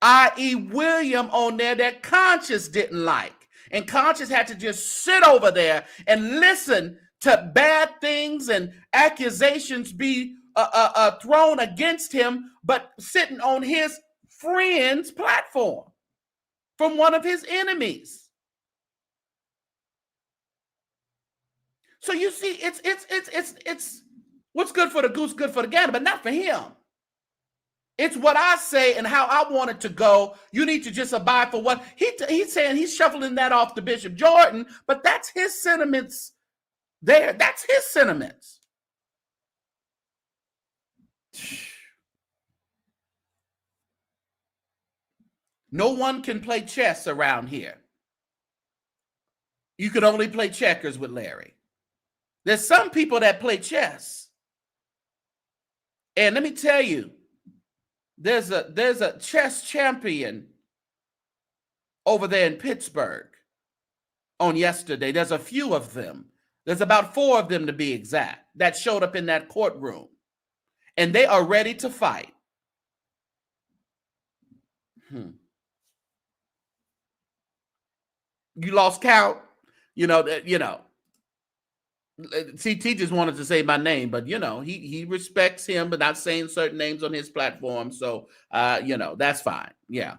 I.e. William on there that Conscious didn't like. And Conscious had to just sit over there and listen to bad things and accusations be thrown against him, but sitting on his friend's platform from one of his enemies. So you see, it's what's good for the goose, good for the gander, but not for him. It's what I say and how I want it to go. You need to just abide for what he's saying. He's shuffling that off to Bishop Jordan, but that's his sentiments there. That's his sentiments. No one can play chess around here. You could only play checkers with Larry. There's some people that play chess. And let me tell you, there's a chess champion over there in Pittsburgh on yesterday. There's a few of them. There's about 4 of them to be exact that showed up in that courtroom. And they are ready to fight. You lost count? CT just wanted to say my name, but he respects him, but not saying certain names on his platform. So that's fine. Yeah.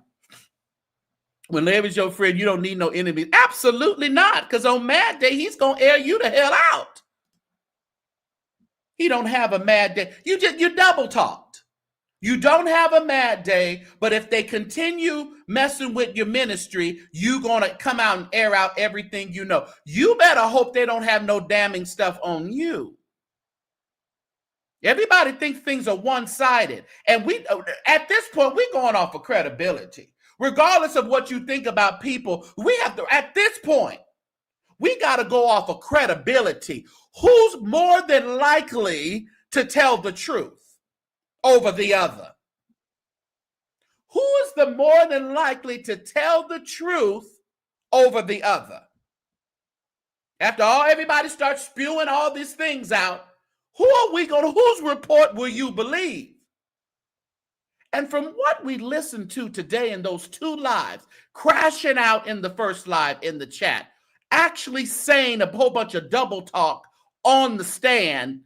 When Larry's your friend, you don't need no enemies. Absolutely not. Because on Mad Day, he's gonna air you the hell out. He don't have a mad day. You double talked. You don't have a mad day, but if they continue messing with your ministry, you gonna come out and air out everything you know. You better hope they don't have no damning stuff on you. Everybody thinks things are one-sided. And we, at this point, we're going off of credibility. Regardless of what you think about people, we have to, at this point, we got to go off of credibility. Who's more than likely to tell the truth over the other? Who is the more than likely to tell the truth over the other? After all, everybody starts spewing all these things out. Whose report will you believe? And from what we listened to today in those two lives, crashing out in the first live in the chat, actually saying a whole bunch of double talk on the stand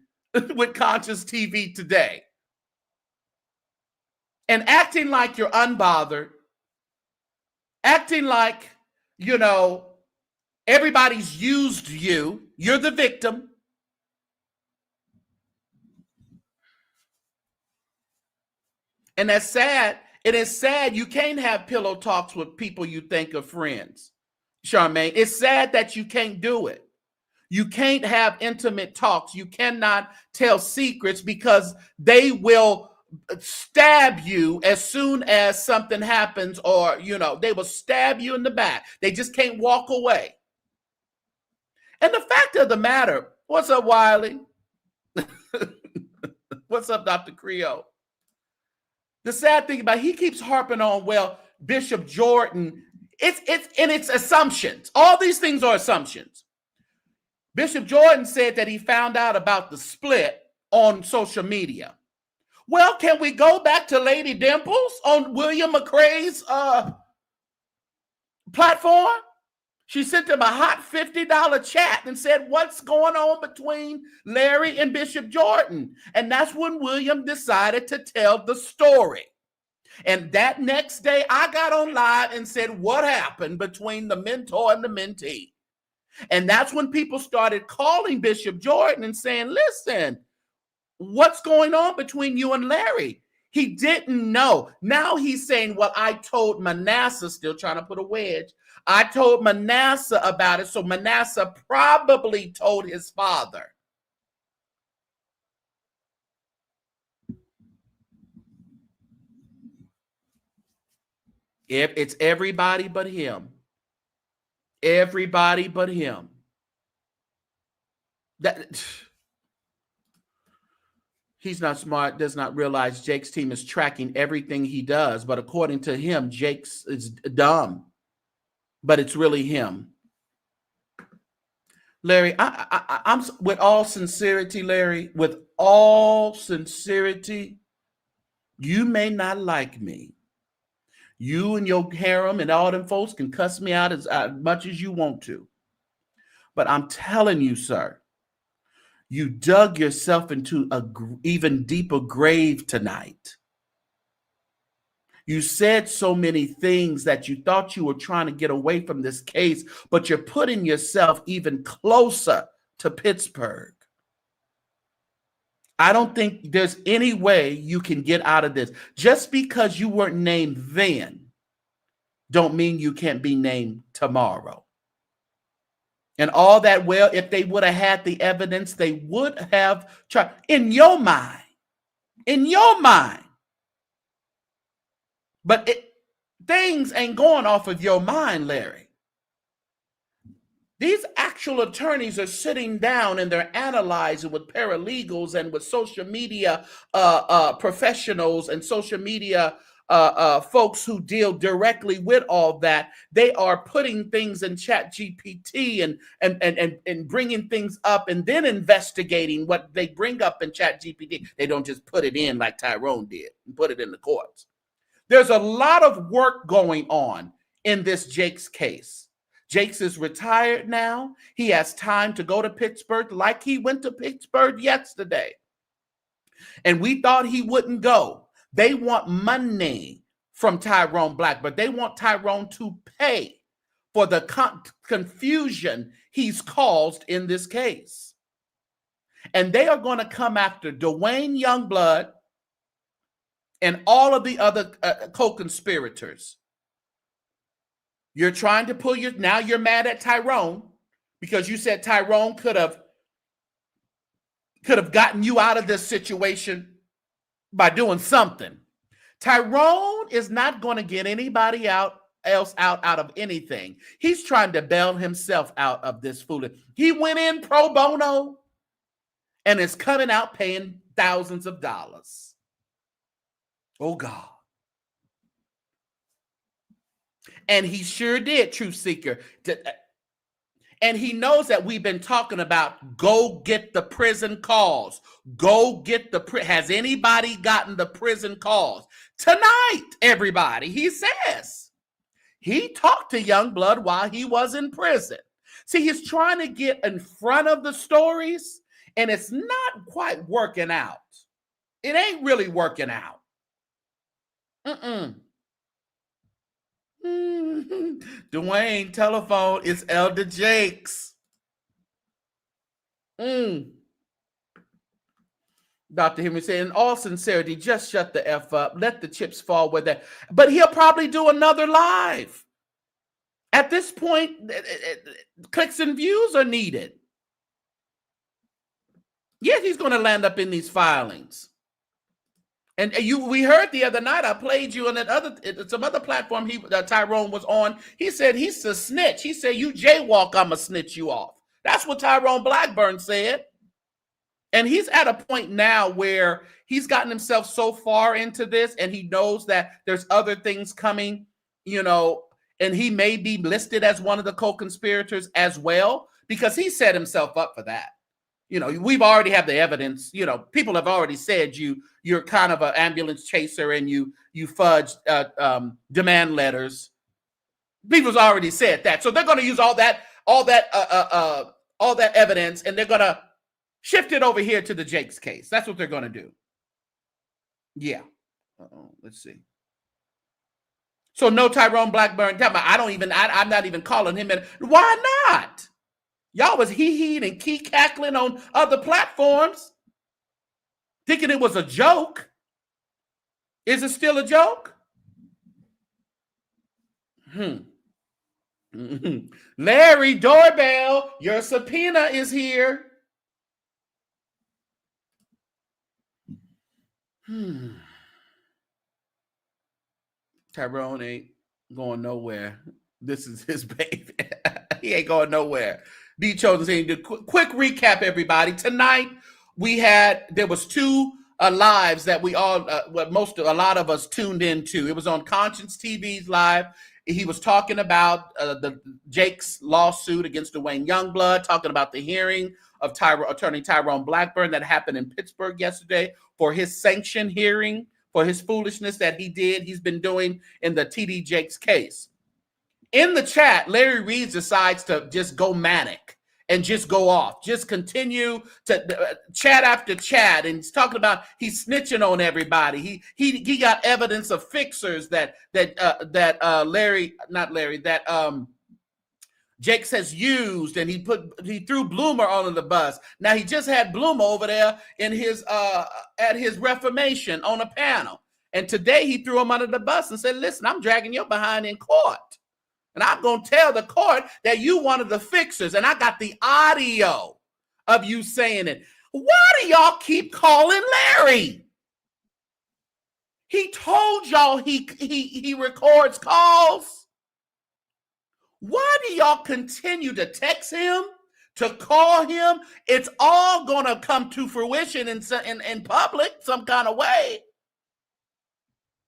with Conscious TV today, and acting like you're unbothered, acting like, everybody's used you, you're the victim. And that's sad. It is sad you can't have pillow talks with people you think are friends, Charmaine. It's sad that you can't do it. You can't have intimate talks. You cannot tell secrets because they will stab you as soon as something happens, or, they will stab you in the back. They just can't walk away. And the fact of the matter, what's up, Wiley? What's up, Dr. Creole? The sad thing about he keeps harping on, Bishop Jordan, it's assumptions. All these things are assumptions. Bishop Jordan said that he found out about the split on social media. Well, can we go back to Lady Dimples on William McRae's platform? She sent him a hot $50 chat and said, what's going on between Larry and Bishop Jordan? And that's when William decided to tell the story. And that next day, I got on live and said, what happened between the mentor and the mentee? And that's when people started calling Bishop Jordan and saying, listen, what's going on between you and Larry? He didn't know. Now he's saying, well, I told Manasseh, still trying to put a wedge. I told Manasseh about it, so Manasseh probably told his father. If it's everybody but him. Everybody but him. He's not smart, does not realize Jake's team is tracking everything he does. But according to him, Jake's is dumb. But it's really him. Larry, I'm with all sincerity, Larry, with all sincerity, you may not like me. You and your harem and all them folks can cuss me out as much as you want to. But I'm telling you, sir, you dug yourself into an even deeper grave tonight. You said so many things that you thought you were trying to get away from this case, but you're putting yourself even closer to Pittsburgh. I don't think there's any way you can get out of this. Just because you weren't named then, don't mean you can't be named tomorrow. And all that, if they would have had the evidence, they would have tried. In your mind. But things ain't going off of your mind, Larry. These actual attorneys are sitting down and they're analyzing with paralegals and with social media professionals and social media folks who deal directly with all that. They are putting things in ChatGPT and bringing things up and then investigating what they bring up in ChatGPT. They don't just put it in like Tyrone did and put it in the courts. There's a lot of work going on in this Jake's case. Jakes is retired now. He has time to go to Pittsburgh like he went to Pittsburgh yesterday. And we thought he wouldn't go. They want money from Tyrone Blackburn. They want Tyrone to pay for the confusion he's caused in this case. And they are going to come after Dwayne Youngblood and all of the other co-conspirators. You're trying to pull now you're mad at Tyrone because you said Tyrone could have gotten you out of this situation by doing something. Tyrone is not going to get anybody else out of anything. He's trying to bail himself out of this foolishness. He went in pro bono and is coming out paying thousands of dollars. Oh, God. And he sure did, Truth Seeker. And he knows that we've been talking about go get the prison calls. Go get has anybody gotten the prison calls? Tonight, everybody, he says. He talked to Youngblood while he was in prison. See, he's trying to get in front of the stories, and it's not quite working out. It ain't really working out. Dwayne, telephone is Elder Jakes. Dr. Henry said, in all sincerity, just shut the F up. Let the chips fall where they. But he'll probably do another live. At this point, clicks and views are needed. Yes, he's going to land up in these filings. And we heard the other night, I played you on some other platform Tyrone was on. He said he's a snitch. He said, you jaywalk, I'm going to snitch you off. That's what Tyrone Blackburn said. And he's at a point now where he's gotten himself so far into this and he knows that there's other things coming, and he may be listed as one of the co-conspirators as well, because he set himself up for that. We've already have the evidence. People have already said you're kind of an ambulance chaser and you fudge demand letters. People's already said that, so they're going to use all that evidence, and they're going to shift it over here to the Jakes case. That's what they're going to do. Yeah. Let's see. So no Tyrone Blackburn. I'm not even calling him in. Why not? Y'all was hee-heeing and key-cackling on other platforms, thinking it was a joke. Is it still a joke? Larry, doorbell, your subpoena is here. Tyrone ain't going nowhere. This is his baby. He ain't going nowhere. The Chosen saying, quick recap, everybody. Tonight there was two lives that we all, a lot of us tuned into. It was on Conscience TV's live. He was talking about the Jake's lawsuit against Dwayne Youngblood, talking about the hearing of attorney Tyrone Blackburn that happened in Pittsburgh yesterday for his sanction hearing for his foolishness that he's been doing in the TD Jakes case. In the chat, Larry Reid decides to just go manic and just go off, just continue to chat after chat, and he's talking about he's snitching on everybody. He got evidence of fixers that Jakes has used, and he threw Bloomer on the bus. Now he just had Bloomer over there in his at his reformation on a panel, and today he threw him under the bus and said, "Listen, I'm dragging your behind in court. And I'm going to tell the court that you one of the fixers." And I got the audio of you saying it. Why do y'all keep calling Larry? He told y'all he records calls. Why do y'all continue to text him, to call him? It's all going to come to fruition in public some kind of way.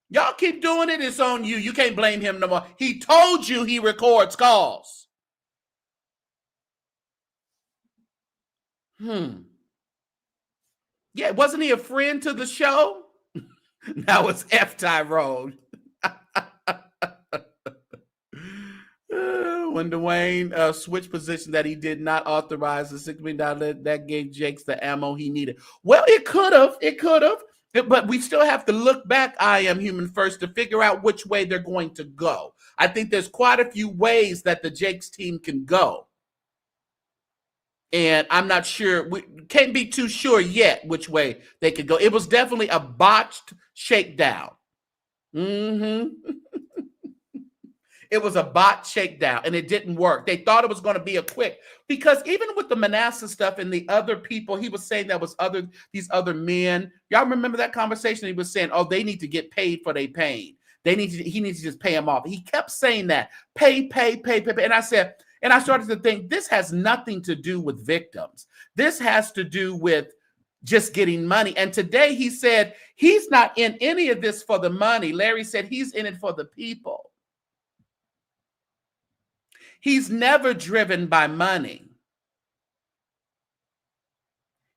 Y'all keep doing it, it's on you. You can't blame him no more. He told you he records calls. Yeah, wasn't he a friend to the show? Now it's F. Tyrone. when Dwayne switched position that he did not authorize the $6 million that gave Jakes the ammo he needed. Well, it could have. But we still have to look back, I Am Human First, to figure out which way they're going to go. I think there's quite a few ways that the Jakes team can go. And I'm not sure, we can't be too sure yet which way they could go. It was definitely a botched shakedown. It was a bot shakedown, and it didn't work. They thought it was going to be a quick, because even with the Manasseh stuff and the other people, he was saying that was these other men. Y'all remember that conversation? He was saying, oh, they need to get paid for their pain. He needs to just pay them off. He kept saying that, pay. And I said, and I started to think, this has nothing to do with victims. This has to do with just getting money. And today he said he's not in any of this for the money. Larry said he's in it for the people. He's never driven by money.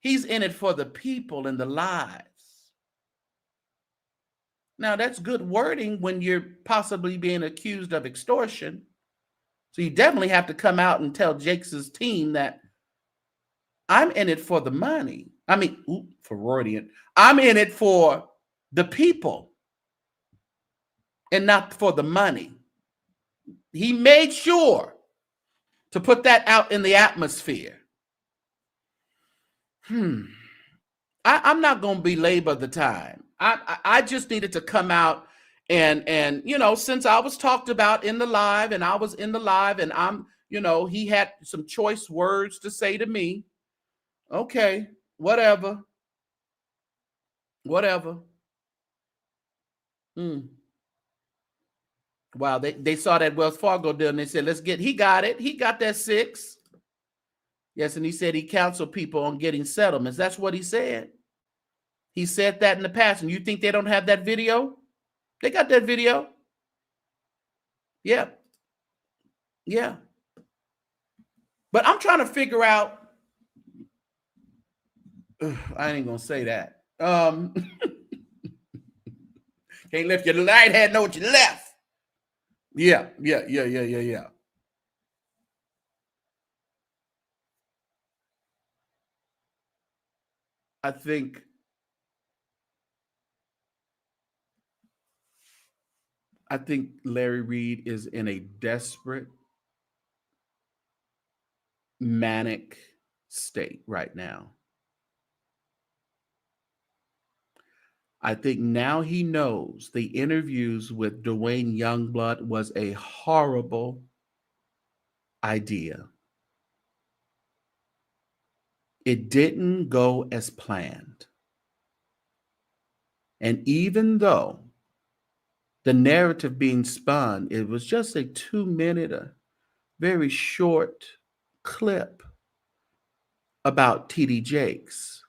He's in it for the people and the lives. Now, that's good wording when you're possibly being accused of extortion. So you definitely have to come out and tell Jakes' team that I'm in it for the money. I mean, Freudian. I'm in it for the people and not for the money. He made sure to put that out in the atmosphere. I'm not going to belabor the time. I just needed to come out and since I was talked about in the live and I was in the live and he had some choice words to say to me. Okay, whatever. Wow, they saw that Wells Fargo deal and they said, he got it. He got that 6. Yes, and he said he counseled people on getting settlements. That's what he said. He said that in the past. And you think they don't have that video? They got that video. Yeah. But I'm trying to figure out. I ain't gonna say that. Can't lift your right hand, know what you left. Yeah. I think Larry Reid is in a desperate, manic state right now. I think now he knows the interviews with Dwayne Youngblood was a horrible idea. It didn't go as planned. And even though the narrative being spun, it was just a 2-minute, a very short clip about TD Jakes.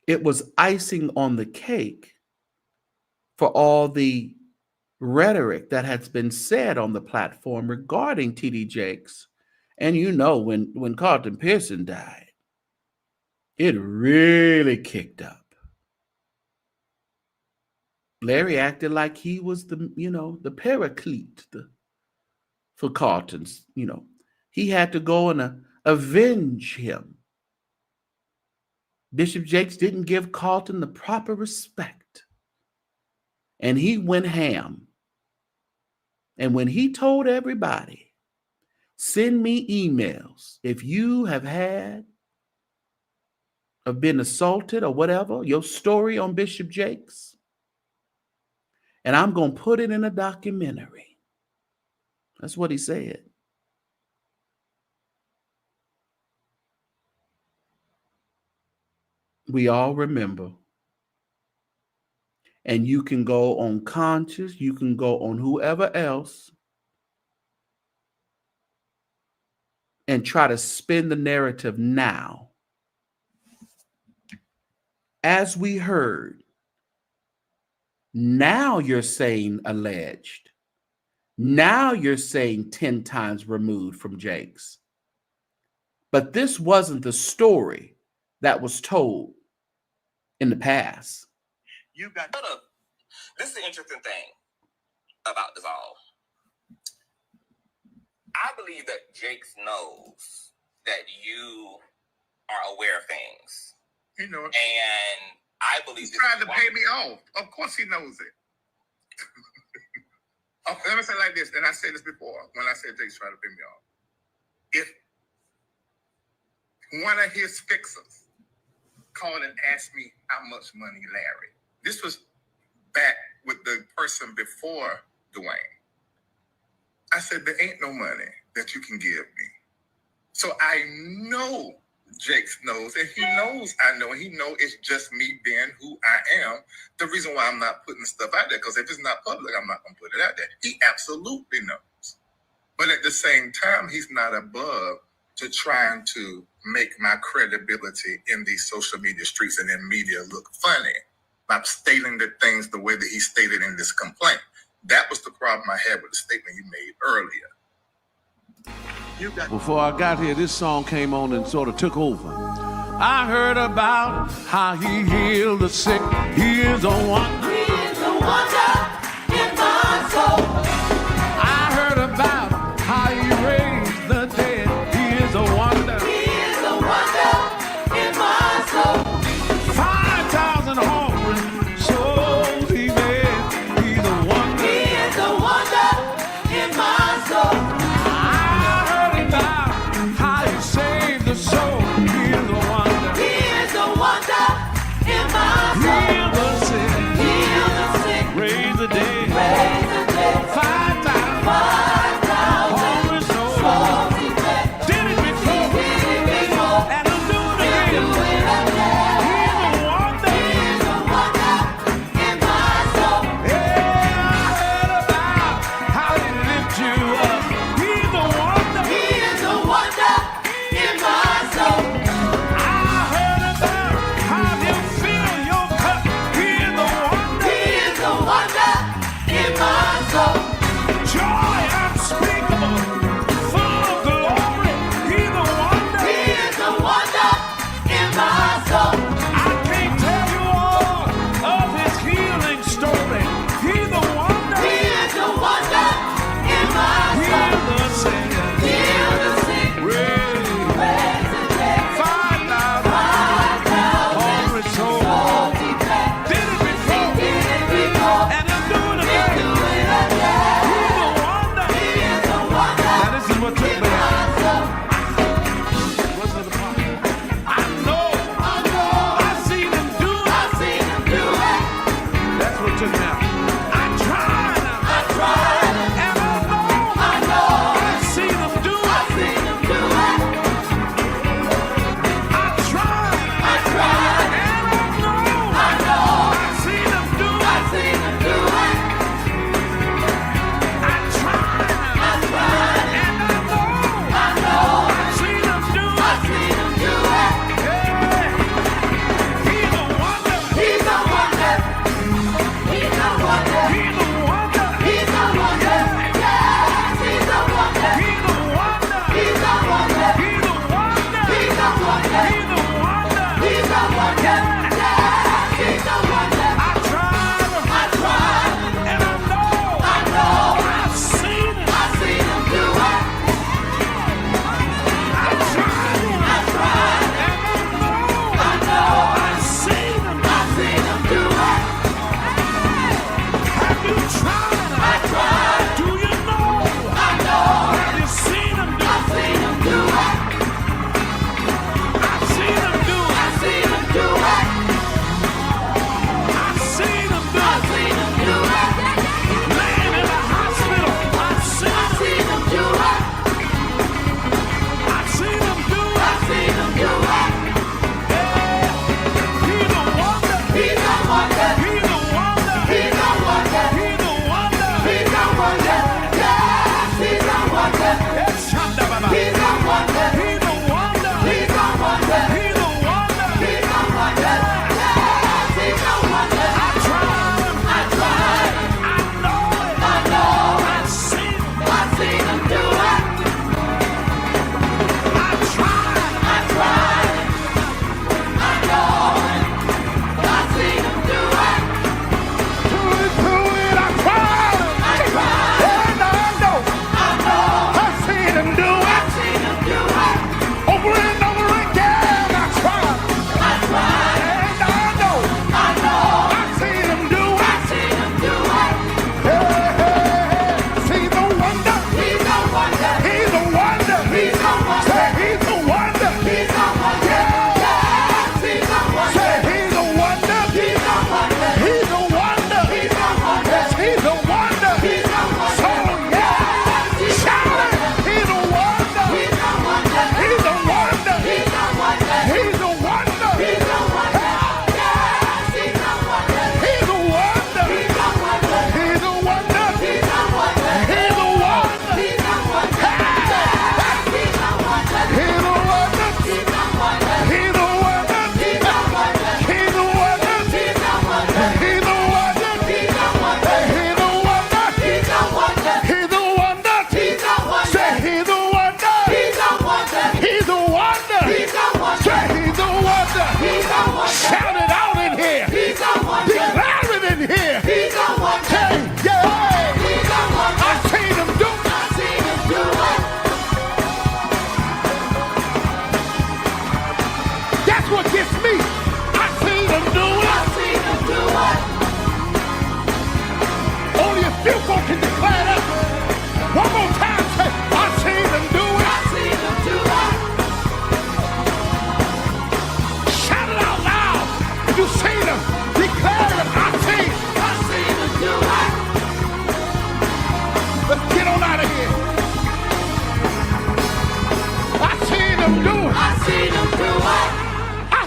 It was icing on the cake for all the rhetoric that has been said on the platform regarding TD Jakes. And when Carlton Pearson died, it really kicked up. Larry acted like he was the paraclete for Carlton's, he had to go and avenge him. Bishop Jakes didn't give Carlton the proper respect. And he went ham. And when he told everybody, send me emails if you have been assaulted or whatever, your story on Bishop Jakes, and I'm going to put it in a documentary. That's what he said. We all remember. And you can go on Conscious, you can go on whoever else and try to spin the narrative now. As we heard, now you're saying alleged. Now you're saying 10 times removed from Jakes. But this wasn't the story that was told in the past. You got this is the interesting thing about this all. I believe that Jakes knows that you are aware of things. You know, And I believe he's trying to pay me off. Of course he knows it. Okay, let me say it like this, and I said this before when I said Jake's trying to pay me off. If one of his fixers called and asked me how much money Larry, this was back with the person before Dwayne. I said, there ain't no money that you can give me. So I know Jakes knows, and he knows I know, and he knows it's just me being who I am. The reason why I'm not putting stuff out there, because if it's not public, I'm not going to put it out there. He absolutely knows. But at the same time, he's not above to trying to make my credibility in these social media streets and in media look funny by stating the things the way that he stated in this complaint. That was the problem I had with the statement you made earlier. Before I got here, this song came on and sort of took over. I heard about how he healed the sick. He is a wonder. He is a wonder in my soul. I heard about how he raised the dead. He is a wonder. He is a wonder in my soul. 5,000 hungry souls he made. He's a wonder. He is a wonder in my soul. I heard about how he saved the soul. He is a wonder. He is a wonder in my soul. Heal the sick. Heal the sick. Raise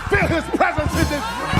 Feel his presence in this room.